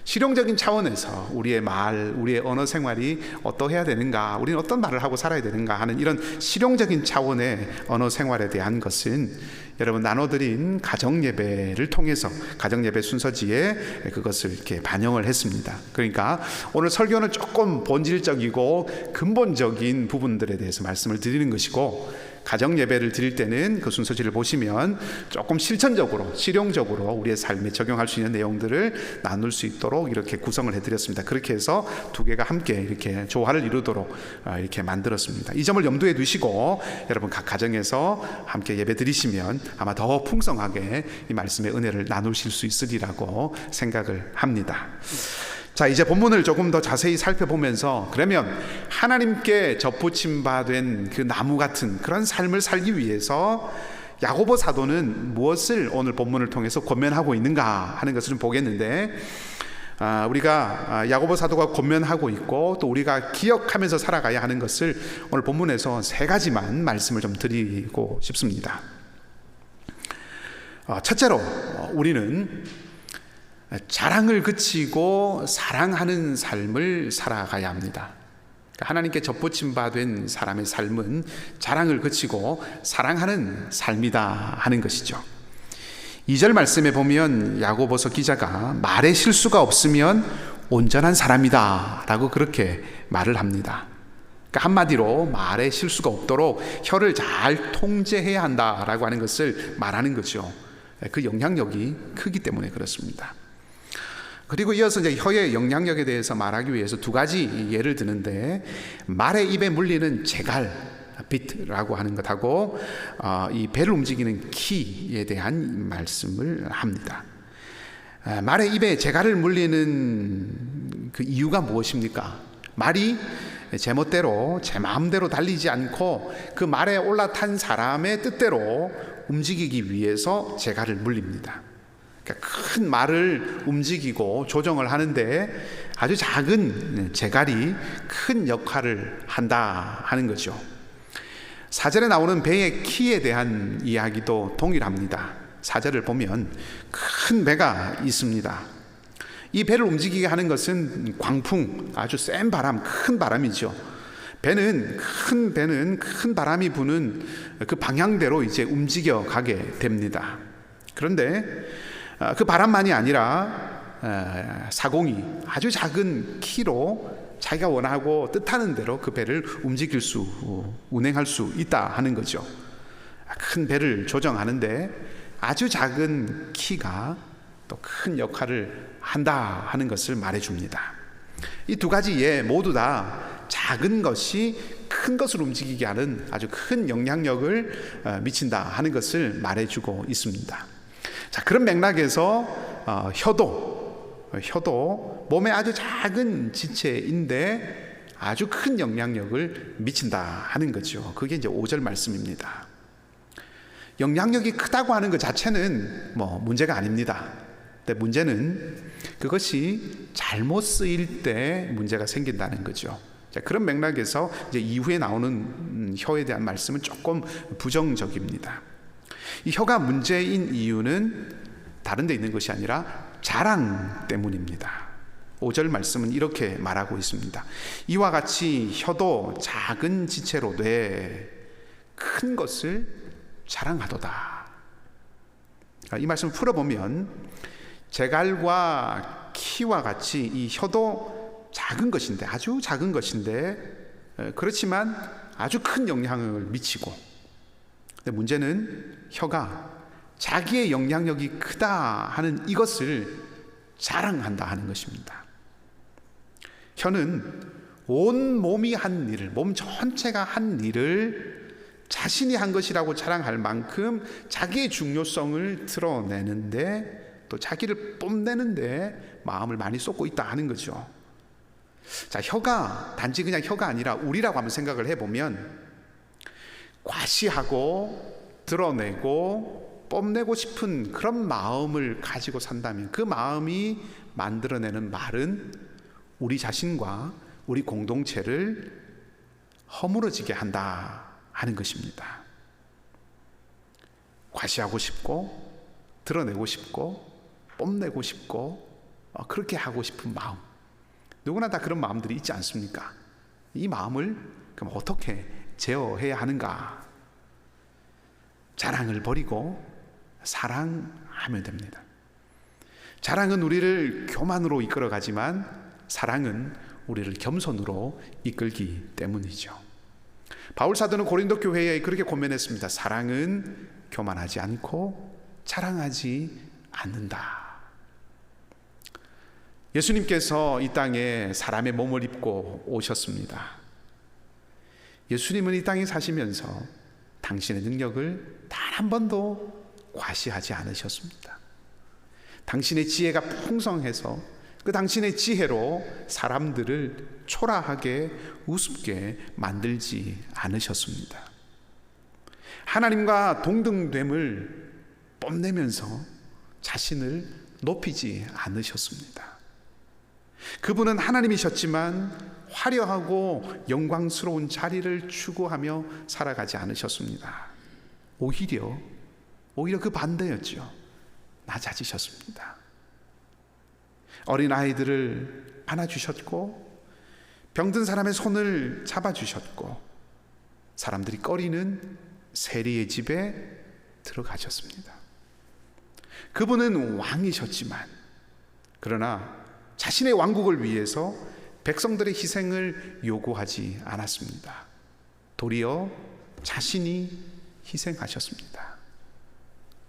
실용적인 차원에서 우리의 말, 우리의 언어 생활이 어떠해야 되는가, 우리는 어떤 말을 하고 살아야 되는가 하는 이런 실용적인 차원의 언어 생활에 대한 것은 여러분 나눠드린 가정예배를 통해서 가정예배 순서지에 그것을 이렇게 반영을 했습니다. 그러니까 오늘 설교는 조금 본질적이고 근본적인 부분들에 대해서 말씀을 드리는 것이고, 가정예배를 드릴 때는 그 순서지를 보시면 조금 실천적으로 실용적으로 우리의 삶에 적용할 수 있는 내용들을 나눌 수 있도록 이렇게 구성을 해드렸습니다. 그렇게 해서 두 개가 함께 이렇게 조화를 이루도록 이렇게 만들었습니다. 이 점을 염두에 두시고 여러분 각 가정에서 함께 예배 드리시면 아마 더 풍성하게 이 말씀의 은혜를 나누실 수 있으리라고 생각을 합니다. 자, 이제 본문을 조금 더 자세히 살펴보면서, 그러면 하나님께 접붙임 바 된 그 나무 같은 그런 삶을 살기 위해서 야고보 사도는 무엇을 오늘 본문을 통해서 권면하고 있는가 하는 것을 좀 보겠는데, 우리가 야고보 사도가 권면하고 있고 또 우리가 기억하면서 살아가야 하는 것을 오늘 본문에서 세 가지만 말씀을 좀 드리고 싶습니다. 첫째로 우리는 자랑을 그치고 사랑하는 삶을 살아가야 합니다. 하나님께 접붙임 바 된 사람의 삶은 자랑을 그치고 사랑하는 삶이다 하는 것이죠. 2절 말씀에 보면 야고보서 기자가 말에 실수가 없으면 온전한 사람이다 라고 그렇게 말을 합니다. 그러니까 한마디로 말에 실수가 없도록 혀를 잘 통제해야 한다라고 하는 것을 말하는 거죠. 그 영향력이 크기 때문에 그렇습니다. 그리고 이어서 이제 혀의 영향력에 대해서 말하기 위해서 두 가지 예를 드는데, 말의 입에 물리는 재갈, 빛이라고 하는 것하고 이 배를 움직이는 키에 대한 말씀을 합니다. 말의 입에 재갈을 물리는 그 이유가 무엇입니까? 말이 제멋대로 제 마음대로 달리지 않고 그 말에 올라탄 사람의 뜻대로 움직이기 위해서 재갈을 물립니다. 그러니까 큰 말을 움직이고 조정을 하는데 아주 작은 재갈이 큰 역할을 한다 하는 거죠. 4절에 나오는 배의 키에 대한 이야기도 동일합니다. 4절을 보면 큰 배가 있습니다. 이 배를 움직이게 하는 것은 광풍, 아주 센 바람, 큰 바람이죠. 큰 배는 큰 바람이 부는 그 방향대로 이제 움직여 가게 됩니다. 그런데 그 바람만이 아니라 사공이 아주 작은 키로 자기가 원하고 뜻하는 대로 그 배를 운행할 수 있다 하는 거죠. 큰 배를 조정하는데 아주 작은 키가 또 큰 역할을 한다 하는 것을 말해줍니다. 이 두 가지 예 모두 다 작은 것이 큰 것을 움직이게 하는 아주 큰 영향력을 미친다 하는 것을 말해주고 있습니다. 자, 그런 맥락에서 혀도 몸의 아주 작은 지체인데 아주 큰 영향력을 미친다 하는 거죠. 그게 이제 5절 말씀입니다. 영향력이 크다고 하는 것 자체는 문제가 아닙니다. 근데 문제는 그것이 잘못 쓰일 때 문제가 생긴다는 거죠. 자, 그런 맥락에서 이제 이후에 나오는 혀에 대한 말씀은 조금 부정적입니다. 이 혀가 문제인 이유는 다른 데 있는 것이 아니라 자랑 때문입니다. 5절 말씀은 이렇게 말하고 있습니다. 이와 같이 혀도 작은 지체로 돼 큰 것을 자랑하도다. 이 말씀을 풀어보면 재갈과 키와 같이 이 혀도 작은 것인데, 아주 작은 것인데 그렇지만 아주 큰 영향을 미치고, 근데 문제는 혀가 자기의 영향력이 크다 하는 이것을 자랑한다 하는 것입니다. 혀는 온 몸이 한 일을, 몸 전체가 한 일을 자신이 한 것이라고 자랑할 만큼 자기의 중요성을 드러내는데, 또 자기를 뽐내는데 마음을 많이 쏟고 있다 하는 거죠. 자, 혀가 단지 그냥 혀가 아니라 우리라고 한번 생각을 해보면, 과시하고 드러내고 뽐내고 싶은 그런 마음을 가지고 산다면 그 마음이 만들어내는 말은 우리 자신과 우리 공동체를 허물어지게 한다 하는 것입니다. 과시하고 싶고 드러내고 싶고 뽐내고 싶고 그렇게 하고 싶은 마음, 누구나 다 그런 마음들이 있지 않습니까? 이 마음을 그럼 어떻게 제어해야 하는가? 자랑을 버리고 사랑하면 됩니다. 자랑은 우리를 교만으로 이끌어가지만 사랑은 우리를 겸손으로 이끌기 때문이죠. 바울 사도는 고린도 교회에 그렇게 권면했습니다. 사랑은 교만하지 않고 자랑하지 않는다. 예수님께서 이 땅에 사람의 몸을 입고 오셨습니다. 예수님은 이 땅에 사시면서 당신의 능력을 단 한 번도 과시하지 않으셨습니다. 당신의 지혜가 풍성해서 그 당신의 지혜로 사람들을 초라하게 우습게 만들지 않으셨습니다. 하나님과 동등됨을 뽐내면서 자신을 높이지 않으셨습니다. 그분은 하나님이셨지만 화려하고 영광스러운 자리를 추구하며 살아가지 않으셨습니다. 오히려 그 반대였죠. 낮아지셨습니다. 어린아이들을 안아주셨고 병든 사람의 손을 잡아주셨고 사람들이 꺼리는 세리의 집에 들어가셨습니다. 그분은 왕이셨지만 그러나 자신의 왕국을 위해서 백성들의 희생을 요구하지 않았습니다. 도리어 자신이 희생하셨습니다.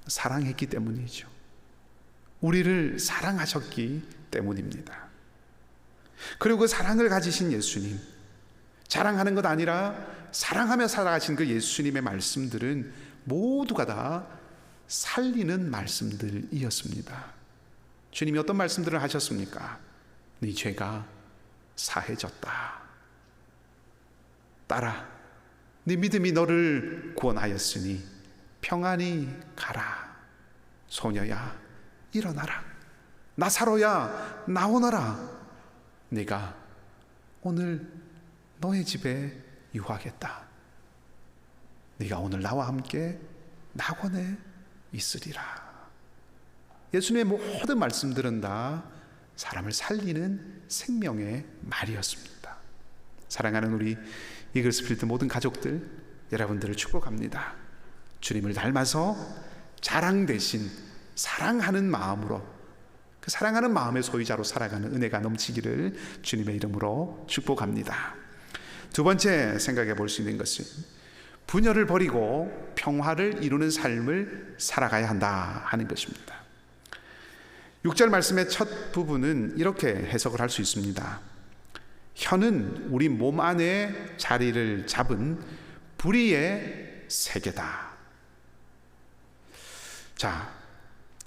사랑했기 때문이죠. 우리를 사랑하셨기 때문입니다. 그리고 그 사랑을 가지신 예수님, 자랑하는 것 아니라 사랑하며 살아가신 그 예수님의 말씀들은 모두가 다 살리는 말씀들이었습니다. 주님이 어떤 말씀들을 하셨습니까? 네 죄가 사해졌다. 딸아, 네 믿음이 너를 구원하였으니 평안히 가라. 소녀야, 일어나라. 나사로야, 나오너라. 네가 오늘 너의 집에 유하겠다. 네가 오늘 나와 함께 낙원에 있으리라. 예수님의 모든 말씀들은 다 사람을 살리는 생명의 말이었습니다. 사랑하는 우리 이글스필드 모든 가족들, 여러분들을 축복합니다. 주님을 닮아서 자랑 대신 사랑하는 마음으로, 그 사랑하는 마음의 소유자로 살아가는 은혜가 넘치기를 주님의 이름으로 축복합니다. 두 번째 생각해 볼 수 있는 것은 분열을 버리고 평화를 이루는 삶을 살아가야 한다 하는 것입니다. 6절 말씀의 첫 부분은 이렇게 해석을 할 수 있습니다. 혀는 우리 몸 안에 자리를 잡은 불의의 세계다. 자,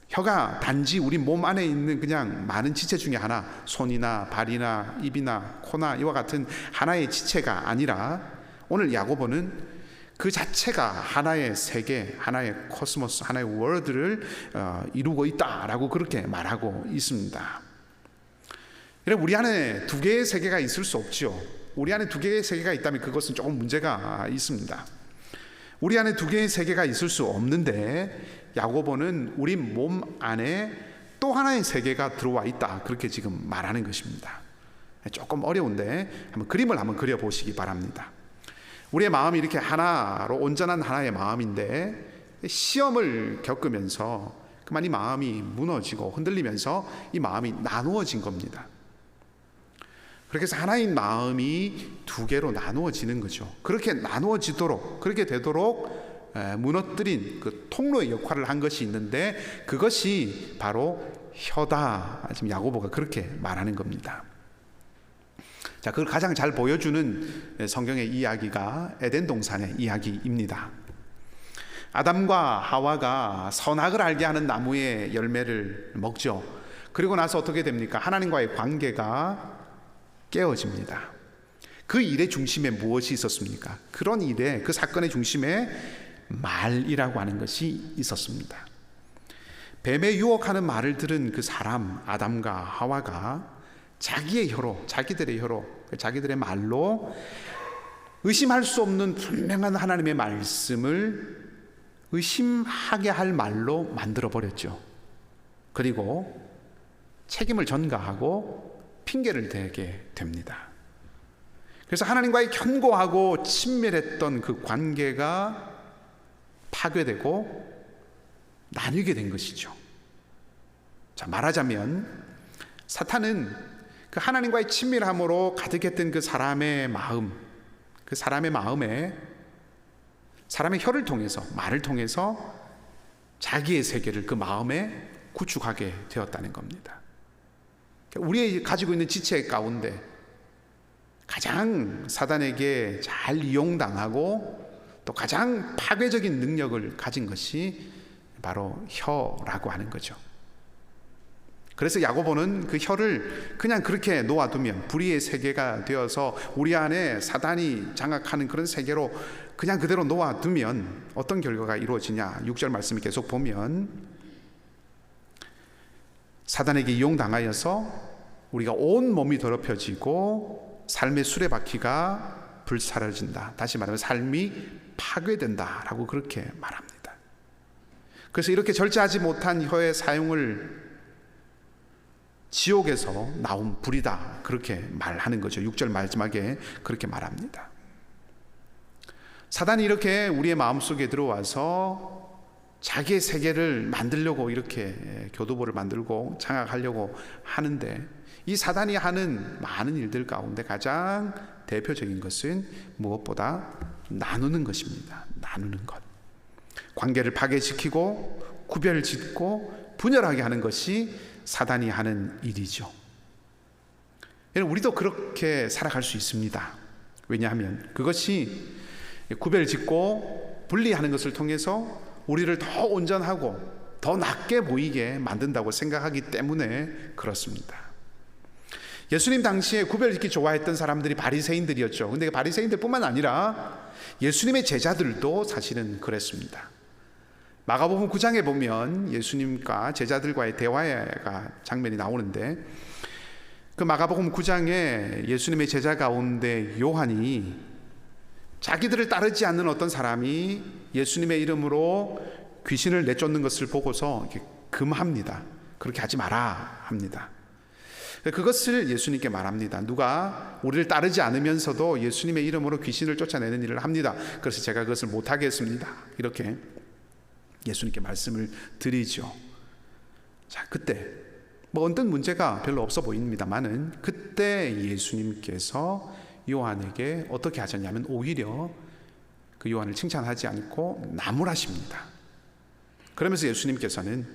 혀가 단지 우리 몸 안에 있는 그냥 많은 지체 중에 하나, 손이나 발이나 입이나 코나 이와 같은 하나의 지체가 아니라 오늘 야고보는 그 자체가 하나의 세계, 하나의 코스모스, 하나의 월드를 이루고 있다라고 그렇게 말하고 있습니다. 우리 안에 두 개의 세계가 있을 수 없죠. 우리 안에 두 개의 세계가 있다면 그것은 조금 문제가 있습니다. 우리 안에 두 개의 세계가 있을 수 없는데 야고보는 우리 몸 안에 또 하나의 세계가 들어와 있다, 그렇게 지금 말하는 것입니다. 조금 어려운데 한번 그림을 한번 그려보시기 바랍니다. 우리의 마음이 이렇게 하나로 온전한 하나의 마음인데 시험을 겪으면서 그만 이 마음이 무너지고 흔들리면서 이 마음이 나누어진 겁니다. 그렇게 해서 하나인 마음이 두 개로 나누어지는 거죠. 그렇게 나누어지도록, 그렇게 되도록 무너뜨린 그 통로의 역할을 한 것이 있는데 그것이 바로 혀다. 지금 야고보가 그렇게 말하는 겁니다. 자, 그걸 가장 잘 보여주는 성경의 이야기가 에덴 동산의 이야기입니다. 아담과 하와가 선악을 알게 하는 나무의 열매를 먹죠. 그리고 나서 어떻게 됩니까? 하나님과의 관계가 깨어집니다. 그 일의 중심에 무엇이 있었습니까? 그런 일에, 그 사건의 중심에 말이라고 하는 것이 있었습니다. 뱀의 유혹하는 말을 들은 그 사람 아담과 하와가 자기의 혀로, 자기들의 혀로, 자기들의 말로 의심할 수 없는 분명한 하나님의 말씀을 의심하게 할 말로 만들어 버렸죠. 그리고 책임을 전가하고 핑계를 대게 됩니다. 그래서 하나님과의 견고하고 친밀했던 그 관계가 파괴되고 나뉘게 된 것이죠. 자, 말하자면 사탄은 그 하나님과의 친밀함으로 가득했던 그 사람의 마음, 그 사람의 마음에 사람의 혀를 통해서, 말을 통해서 자기의 세계를 그 마음에 구축하게 되었다는 겁니다. 우리의 가지고 있는 지체 가운데 가장 사단에게 잘 이용당하고 또 가장 파괴적인 능력을 가진 것이 바로 혀라고 하는 거죠. 그래서 야고보는 그 혀를 그냥 그렇게 놓아두면 불의의 세계가 되어서 우리 안에 사단이 장악하는 그런 세계로 그냥 그대로 놓아두면 어떤 결과가 이루어지냐. 6절 말씀을 계속 보면 사단에게 이용당하여서 우리가 온 몸이 더럽혀지고 삶의 수레바퀴가 불사라진다. 다시 말하면 삶이 파괴된다라고 그렇게 말합니다. 그래서 이렇게 절제하지 못한 혀의 사용을 지옥에서 나온 불이다, 그렇게 말하는 거죠. 6절 마지막에 그렇게 말합니다. 사단이 이렇게 우리의 마음속에 들어와서 자기의 세계를 만들려고 이렇게 교두보를 만들고 장악하려고 하는데, 이 사단이 하는 많은 일들 가운데 가장 대표적인 것은 무엇보다 나누는 것입니다. 나누는 것. 관계를 파괴시키고 구별짓고 분열하게 하는 것이 사단이 하는 일이죠. 우리도 그렇게 살아갈 수 있습니다. 왜냐하면 그것이 구별짓고 분리하는 것을 통해서 우리를 더 온전하고 더 낫게 보이게 만든다고 생각하기 때문에 그렇습니다. 예수님 당시에 구별짓기 좋아했던 사람들이 바리새인들이었죠. 근데 바리새인들뿐만 아니라 예수님의 제자들도 사실은 그랬습니다. 마가복음 9장에 보면 예수님과 제자들과의 대화가 장면이 나오는데, 그 마가복음 9장에 예수님의 제자 가운데 요한이 자기들을 따르지 않는 어떤 사람이 예수님의 이름으로 귀신을 내쫓는 것을 보고서 이렇게 금합니다. 그렇게 하지 마라 합니다. 그것을 예수님께 말합니다. 누가 우리를 따르지 않으면서도 예수님의 이름으로 귀신을 쫓아내는 일을 합니다. 그래서 제가 그것을 못하겠습니다. 이렇게 예수님께 말씀을 드리죠. 자, 그때 어떤 문제가 별로 없어 보입니다만은 그때 예수님께서 요한에게 어떻게 하셨냐면 오히려 그 요한을 칭찬하지 않고 나무라십니다. 그러면서 예수님께서는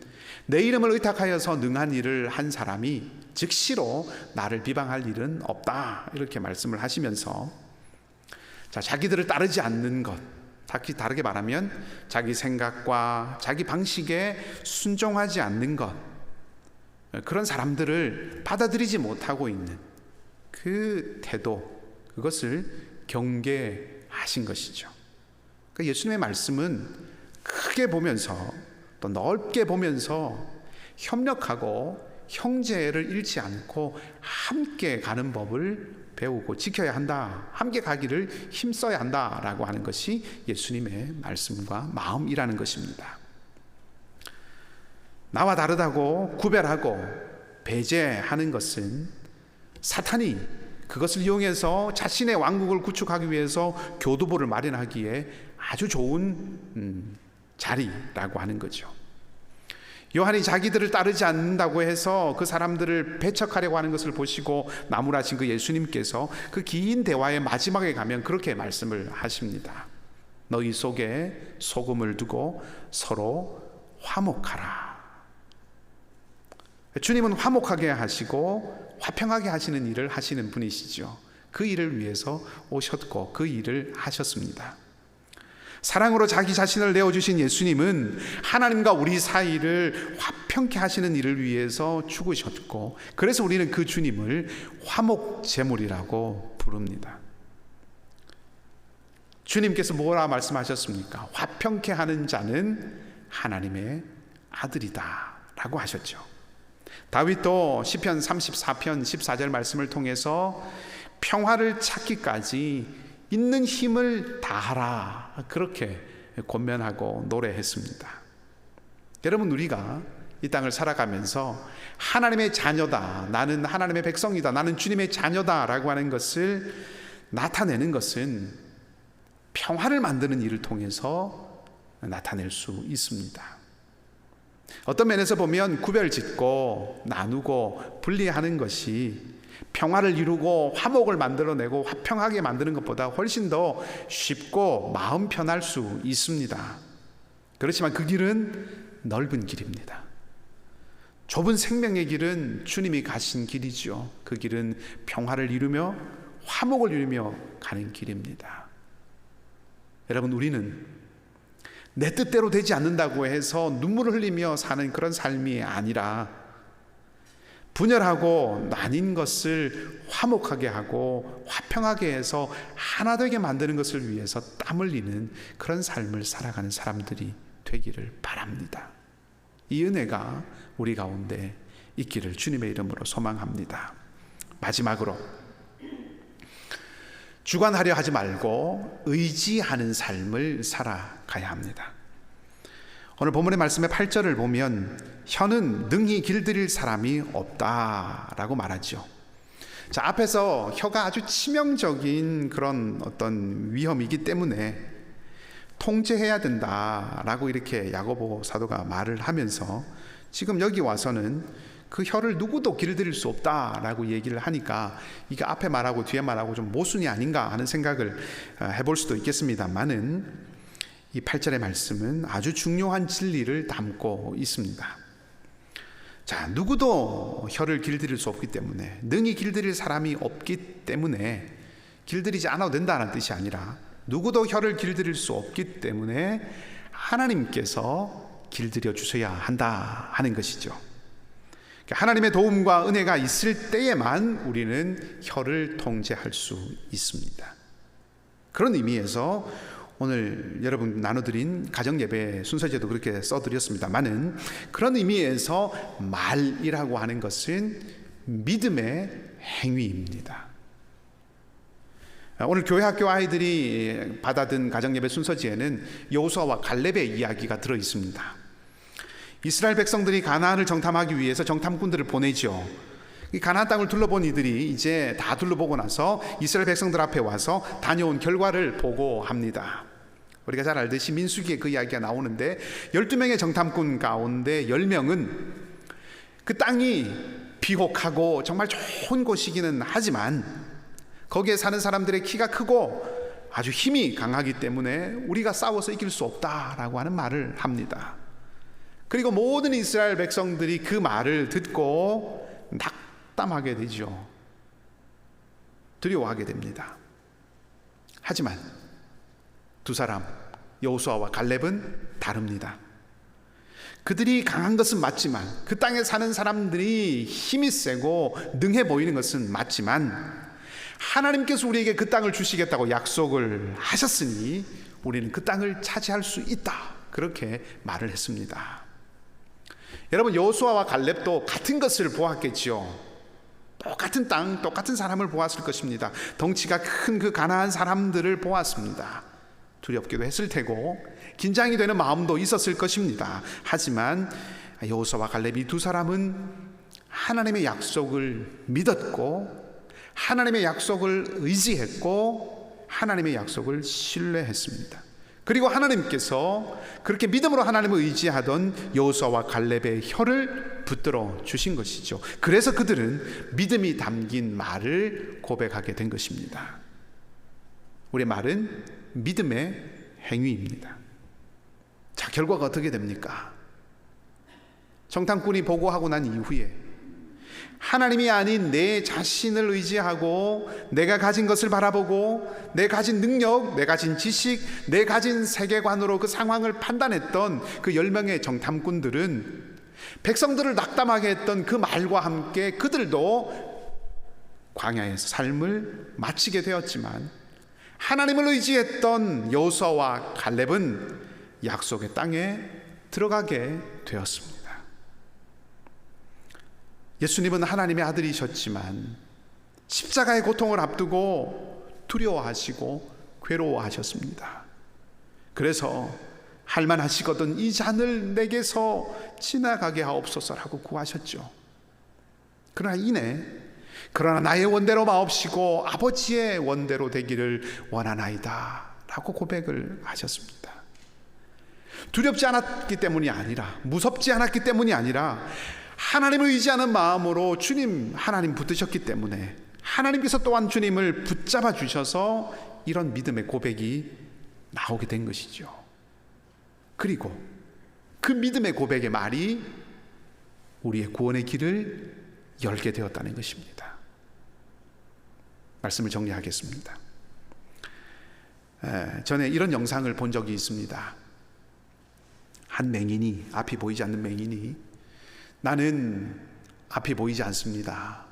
내 이름을 의탁하여서 능한 일을 한 사람이 즉시로 나를 비방할 일은 없다, 이렇게 말씀을 하시면서, 자, 자기들을 따르지 않는 것, 다르게 말하면 자기 생각과 자기 방식에 순종하지 않는 것, 그런 사람들을 받아들이지 못하고 있는 그 태도, 그것을 경계하신 것이죠. 그러니까 예수님의 말씀은 크게 보면서 또 넓게 보면서 협력하고 형제를 잃지 않고 함께 가는 법을 배우고 지켜야 한다, 함께 가기를 힘써야 한다라고 하는 것이 예수님의 말씀과 마음이라는 것입니다. 나와 다르다고 구별하고 배제하는 것은 사탄이 그것을 이용해서 자신의 왕국을 구축하기 위해서 교두보를 마련하기에 아주 좋은 자리라고 하는 거죠. 요한이 자기들을 따르지 않는다고 해서 그 사람들을 배척하려고 하는 것을 보시고 나무라신 그 예수님께서 그 긴 대화의 마지막에 가면 그렇게 말씀을 하십니다. 너희 속에 소금을 두고 서로 화목하라. 주님은 화목하게 하시고 화평하게 하시는 일을 하시는 분이시죠. 그 일을 위해서 오셨고 그 일을 하셨습니다. 사랑으로 자기 자신을 내어주신 예수님은 하나님과 우리 사이를 화평케 하시는 일을 위해서 죽으셨고, 그래서 우리는 그 주님을 화목제물이라고 부릅니다. 주님께서 뭐라 말씀하셨습니까? 화평케 하는 자는 하나님의 아들이다 라고 하셨죠. 다윗도 시편 34편 14절 말씀을 통해서 평화를 찾기까지 있는 힘을 다하라, 그렇게 권면하고 노래했습니다. 여러분, 우리가 이 땅을 살아가면서 하나님의 자녀다, 나는 하나님의 백성이다, 나는 주님의 자녀다라고 하는 것을 나타내는 것은 평화를 만드는 일을 통해서 나타낼 수 있습니다. 어떤 면에서 보면 구별짓고 나누고 분리하는 것이 평화를 이루고 화목을 만들어내고 화평하게 만드는 것보다 훨씬 더 쉽고 마음 편할 수 있습니다. 그렇지만 그 길은 넓은 길입니다. 좁은 생명의 길은 주님이 가신 길이죠. 그 길은 평화를 이루며 화목을 이루며 가는 길입니다. 여러분, 우리는 내 뜻대로 되지 않는다고 해서 눈물을 흘리며 사는 그런 삶이 아니라 분열하고 나뉜 것을 화목하게 하고 화평하게 해서 하나 되게 만드는 것을 위해서 땀 흘리는 그런 삶을 살아가는 사람들이 되기를 바랍니다. 이 은혜가 우리 가운데 있기를 주님의 이름으로 소망합니다. 마지막으로 주관하려 하지 말고 의지하는 삶을 살아가야 합니다. 오늘 본문의 말씀의 8절을 보면 혀는 능히 길들일 사람이 없다라고 말하죠. 자, 앞에서 혀가 아주 치명적인 그런 어떤 위험이기 때문에 통제해야 된다라고 이렇게 야고보 사도가 말을 하면서 지금 여기 와서는 그 혀를 누구도 길들일 수 없다라고 얘기를 하니까 이게 앞에 말하고 뒤에 말하고 좀 모순이 아닌가 하는 생각을 해볼 수도 있겠습니다만은 이 8절의 말씀은 아주 중요한 진리를 담고 있습니다. 자, 누구도 혀를 길들일 수 없기 때문에, 능히 길들일 사람이 없기 때문에 길들이지 않아도 된다는 뜻이 아니라 누구도 혀를 길들일 수 없기 때문에 하나님께서 길들여 주셔야 한다 하는 것이죠. 하나님의 도움과 은혜가 있을 때에만 우리는 혀를 통제할 수 있습니다. 그런 의미에서 오늘 여러분 나눠드린 가정예배 순서제도 그렇게 써드렸습니다만은 그런 의미에서 말이라고 하는 것은 믿음의 행위입니다. 오늘 교회학교 아이들이 받아든 가정예배 순서지에는 여호수아와 갈렙의 이야기가 들어있습니다. 이스라엘 백성들이 가나안을 정탐하기 위해서 정탐꾼들을 보내죠. 이 가나안 땅을 둘러본 이들이 이제 다 둘러보고 나서 이스라엘 백성들 앞에 와서 다녀온 결과를 보고합니다. 우리가 잘 알듯이 민수기에 그 이야기가 나오는데 12명의 정탐꾼 가운데 10명은 그 땅이 비옥하고 정말 좋은 곳이기는 하지만 거기에 사는 사람들의 키가 크고 아주 힘이 강하기 때문에 우리가 싸워서 이길 수 없다라고 하는 말을 합니다. 그리고 모든 이스라엘 백성들이 그 말을 듣고 낙담하게 되죠. 두려워하게 됩니다. 하지만 두 사람 여호수아와 갈렙은 다릅니다. 그들이 강한 것은 맞지만, 그 땅에 사는 사람들이 힘이 세고 능해 보이는 것은 맞지만 하나님께서 우리에게 그 땅을 주시겠다고 약속을 하셨으니 우리는 그 땅을 차지할 수 있다, 그렇게 말을 했습니다. 여러분, 여호수아와 갈렙도 같은 것을 보았겠지요. 똑같은 땅, 똑같은 사람을 보았을 것입니다. 덩치가 큰 그 가나안 사람들을 보았습니다. 두렵기도 했을 테고 긴장이 되는 마음도 있었을 것입니다. 하지만 여호수아와 갈렙 이 두 사람은 하나님의 약속을 믿었고 하나님의 약속을 의지했고 하나님의 약속을 신뢰했습니다. 그리고 하나님께서 그렇게 믿음으로 하나님을 의지하던 여호수아와 갈렙의 혀를 붙들어 주신 것이죠. 그래서 그들은 믿음이 담긴 말을 고백하게 된 것입니다. 우리의 말은 믿음의 행위입니다. 자, 결과가 어떻게 됩니까? 정탐꾼이 보고하고 난 이후에 하나님이 아닌 내 자신을 의지하고 내가 가진 것을 바라보고 내 가진 능력, 내 가진 지식, 내 가진 세계관으로 그 상황을 판단했던 그 10명의 정탐꾼들은 백성들을 낙담하게 했던 그 말과 함께 그들도 광야에서 삶을 마치게 되었지만 하나님을 의지했던 여호수아와 갈렙은 약속의 땅에 들어가게 되었습니다. 예수님은 하나님의 아들이셨지만 십자가의 고통을 앞두고 두려워하시고 괴로워하셨습니다. 그래서 할만하시거든 이 잔을 내게서 지나가게 하옵소서라고 구하셨죠. 그러나 나의 원대로 마옵시고 아버지의 원대로 되기를 원하나이다 라고 고백을 하셨습니다. 두렵지 않았기 때문이 아니라, 무섭지 않았기 때문이 아니라, 하나님을 의지하는 마음으로 주님 하나님 붙드셨기 때문에 하나님께서 또한 주님을 붙잡아 주셔서 이런 믿음의 고백이 나오게 된 것이죠. 그리고 그 믿음의 고백의 말이 우리의 구원의 길을 열게 되었다는 것입니다. 말씀을 정리하겠습니다. 전에 이런 영상을 본 적이 있습니다. 한 맹인이, 앞이 보이지 않는 맹인이, 나는 앞이 보이지 않습니다,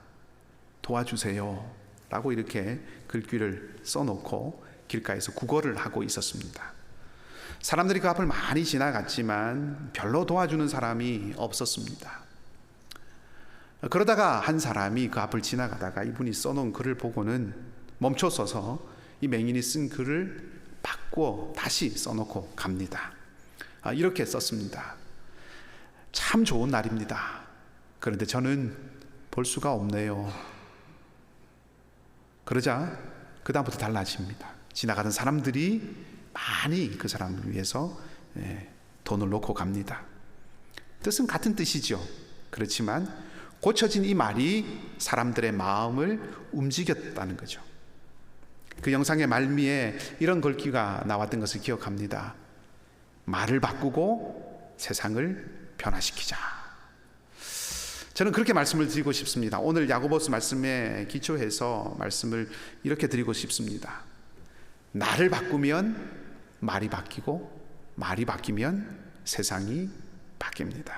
도와주세요 라고 이렇게 글귀를 써놓고 길가에서 구걸을 하고 있었습니다. 사람들이 그 앞을 많이 지나갔지만 별로 도와주는 사람이 없었습니다. 그러다가 한 사람이 그 앞을 지나가다가 이분이 써놓은 글을 보고는 멈춰서서 이 맹인이 쓴 글을 바꾸어 다시 써놓고 갑니다. 이렇게 썼습니다. 참 좋은 날입니다. 그런데 저는 볼 수가 없네요. 그러자 그 다음부터 달라집니다. 지나가는 사람들이 많이 그 사람을 위해서 돈을 놓고 갑니다. 뜻은 같은 뜻이죠. 그렇지만 고쳐진 이 말이 사람들의 마음을 움직였다는 거죠. 그 영상의 말미에 이런 글귀가 나왔던 것을 기억합니다. 말을 바꾸고 세상을 변화시키자. 저는 그렇게 말씀을 드리고 싶습니다. 오늘 야고보서 말씀에 기초해서 말씀을 이렇게 드리고 싶습니다. 나를 바꾸면 말이 바뀌고, 말이 바뀌면 세상이 바뀝니다.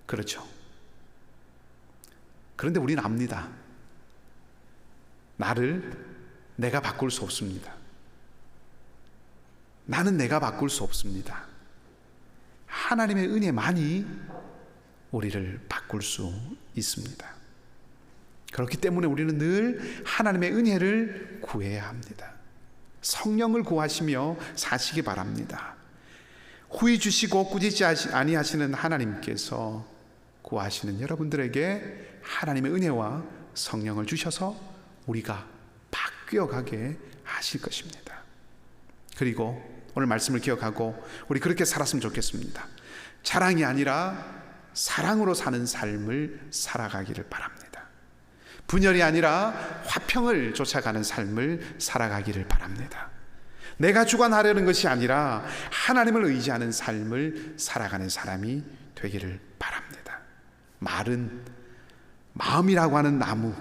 그렇죠. 그런데 우리는 압니다. 나를 내가 바꿀 수 없습니다. 나는 내가 바꿀 수 없습니다. 하나님의 은혜만이 우리를 바꿀 수 있습니다. 그렇기 때문에 우리는 늘 하나님의 은혜를 구해야 합니다. 성령을 구하시며 사시기 바랍니다. 후히 주시고 꾸짖지 아니하시는 하나님께서 구하시는 여러분들에게 하나님의 은혜와 성령을 주셔서 우리가 바뀌어가게 하실 것입니다. 그리고 오늘 말씀을 기억하고 우리 그렇게 살았으면 좋겠습니다. 자랑이 아니라 사랑으로 사는 삶을 살아가기를 바랍니다. 분열이 아니라 화평을 쫓아가는 삶을 살아가기를 바랍니다. 내가 주관하려는 것이 아니라 하나님을 의지하는 삶을 살아가는 사람이 되기를 바랍니다. 말은 마음이라고 하는 나무,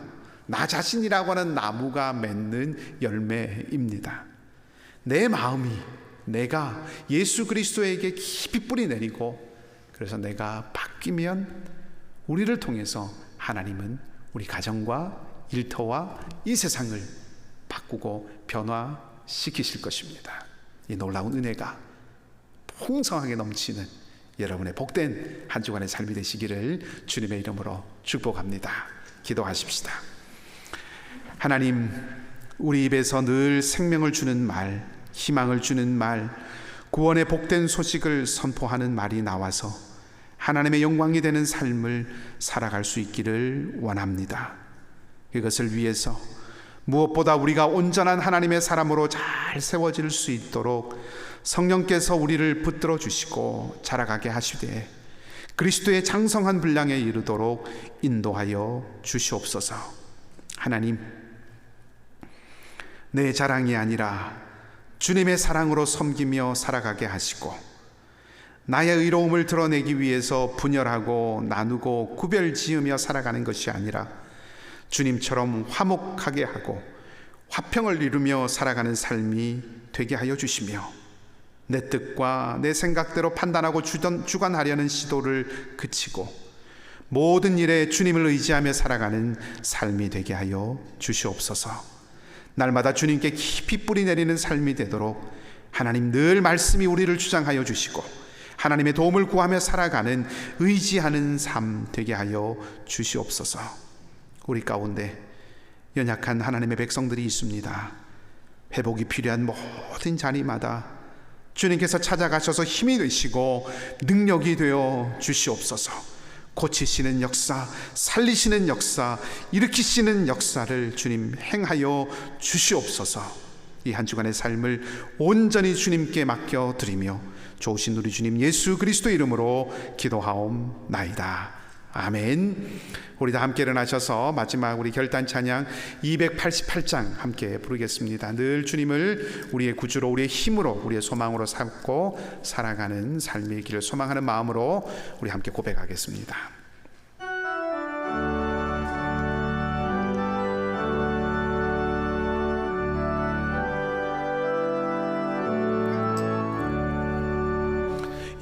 나 자신이라고 하는 나무가 맺는 열매입니다. 내 마음이 내가 예수 그리스도에게 깊이 뿌리 내리고, 그래서 내가 바뀌면 우리를 통해서 하나님은 우리 가정과 일터와 이 세상을 바꾸고 변화시키실 것입니다. 이 놀라운 은혜가 풍성하게 넘치는 여러분의 복된 한 주간의 삶이 되시기를 주님의 이름으로 축복합니다. 기도하십시다. 하나님, 우리 입에서 늘 생명을 주는 말, 희망을 주는 말, 구원의 복된 소식을 선포하는 말이 나와서 하나님의 영광이 되는 삶을 살아갈 수 있기를 원합니다. 이것을 위해서 무엇보다 우리가 온전한 하나님의 사람으로 잘 세워질 수 있도록 성령께서 우리를 붙들어 주시고 자라가게 하시되 그리스도의 장성한 분량에 이르도록 인도하여 주시옵소서. 하나님, 내 자랑이 아니라 주님의 사랑으로 섬기며 살아가게 하시고, 나의 의로움을 드러내기 위해서 분열하고 나누고 구별 지으며 살아가는 것이 아니라 주님처럼 화목하게 하고 화평을 이루며 살아가는 삶이 되게 하여 주시며, 내 뜻과 내 생각대로 판단하고 주관하려는 시도를 그치고 모든 일에 주님을 의지하며 살아가는 삶이 되게 하여 주시옵소서. 날마다 주님께 깊이 뿌리 내리는 삶이 되도록 하나님 늘 말씀이 우리를 주장하여 주시고 하나님의 도움을 구하며 살아가는 의지하는 삶 되게 하여 주시옵소서. 우리 가운데 연약한 하나님의 백성들이 있습니다. 회복이 필요한 모든 자리마다 주님께서 찾아가셔서 힘이 되시고 능력이 되어 주시옵소서. 고치시는 역사, 살리시는 역사, 일으키시는 역사를 주님 행하여 주시옵소서. 이 한 주간의 삶을 온전히 주님께 맡겨드리며 좋으신 우리 주님 예수 그리스도의 이름으로 기도하옵나이다. 아멘. 우리 다 함께 일어나셔서 마지막 우리 결단 찬양 288장 함께 부르겠습니다. 늘 주님을 우리의 구주로, 우리의 힘으로, 우리의 소망으로 삼고 살아가는 삶의 길을 소망하는 마음으로 우리 함께 고백하겠습니다.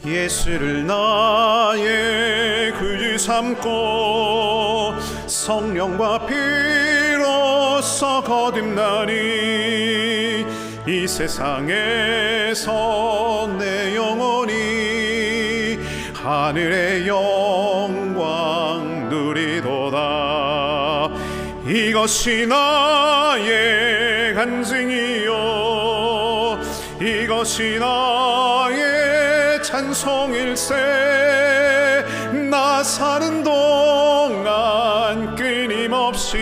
예수를 나의 구주 삼고 성령과 피로써 거듭나니 이 세상에서 내 영혼이 하늘의 영광 누리도다. 이것이 나의 간증이요 이것이 나의 찬송일세. 나 사는 동안 끊임없이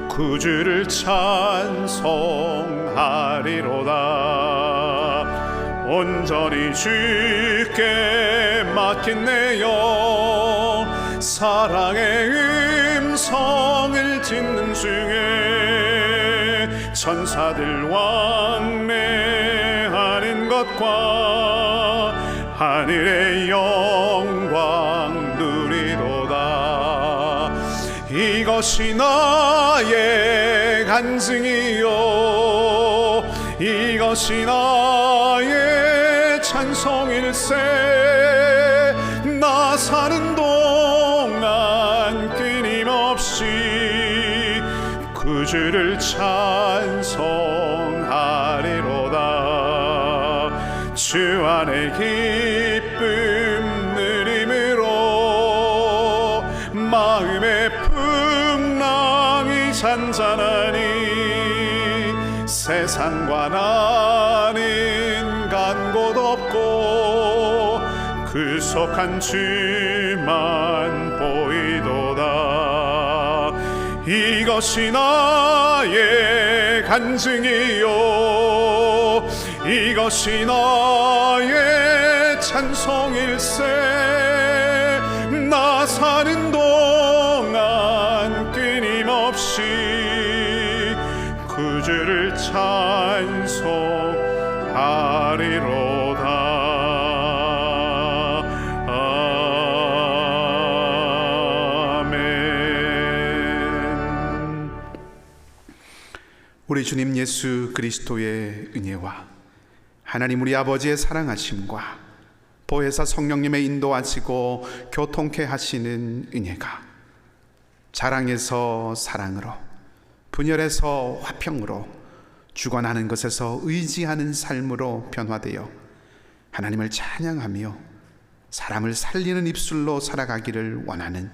구주를 찬송하리로다. 온전히 주께 맡긴 내 영 사랑의 음성을 듣는 중에 천사들 왕래하는 것과 하늘의 영광 누리도다. 이것이 나의 간증이요 이것이 나의 찬송일세. 나 사는 동안 끊임없이 구주를 찬송하리로다. 주 안에 기쁨 누림으로 마음의 풍랑이 잔잔하니 세상과 나는 간 곳 없고 구속한 주만 보이도다. 이것이 나의 간증이요 이것이 나의 찬송일세. 나 사는 동안 끊임없이 구주를 찬송하리로다. 우리 주님 예수 그리스도의 은혜와 하나님 우리 아버지의 사랑하심과 보혜사 성령님의 인도하시고 교통케 하시는 은혜가 자랑에서 사랑으로, 분열에서 화평으로, 주관하는 것에서 의지하는 삶으로 변화되어 하나님을 찬양하며 사람을 살리는 입술로 살아가기를 원하는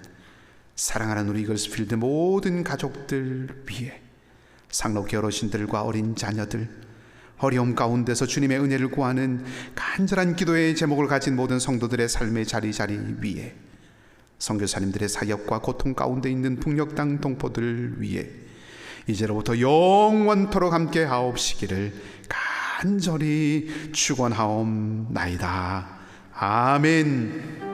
사랑하는 우리 이글스필드 모든 가족들 위해 상록기 어르신들과 어린 자녀들, 어려움 가운데서 주님의 은혜를 구하는 간절한 기도의 제목을 가진 모든 성도들의 삶의 자리자리 위에, 선교사님들의 사역과 고통 가운데 있는 북녘 동포들 위에 이제로부터 영원토록 함께 하옵시기를 간절히 축원하옵나이다. 아멘.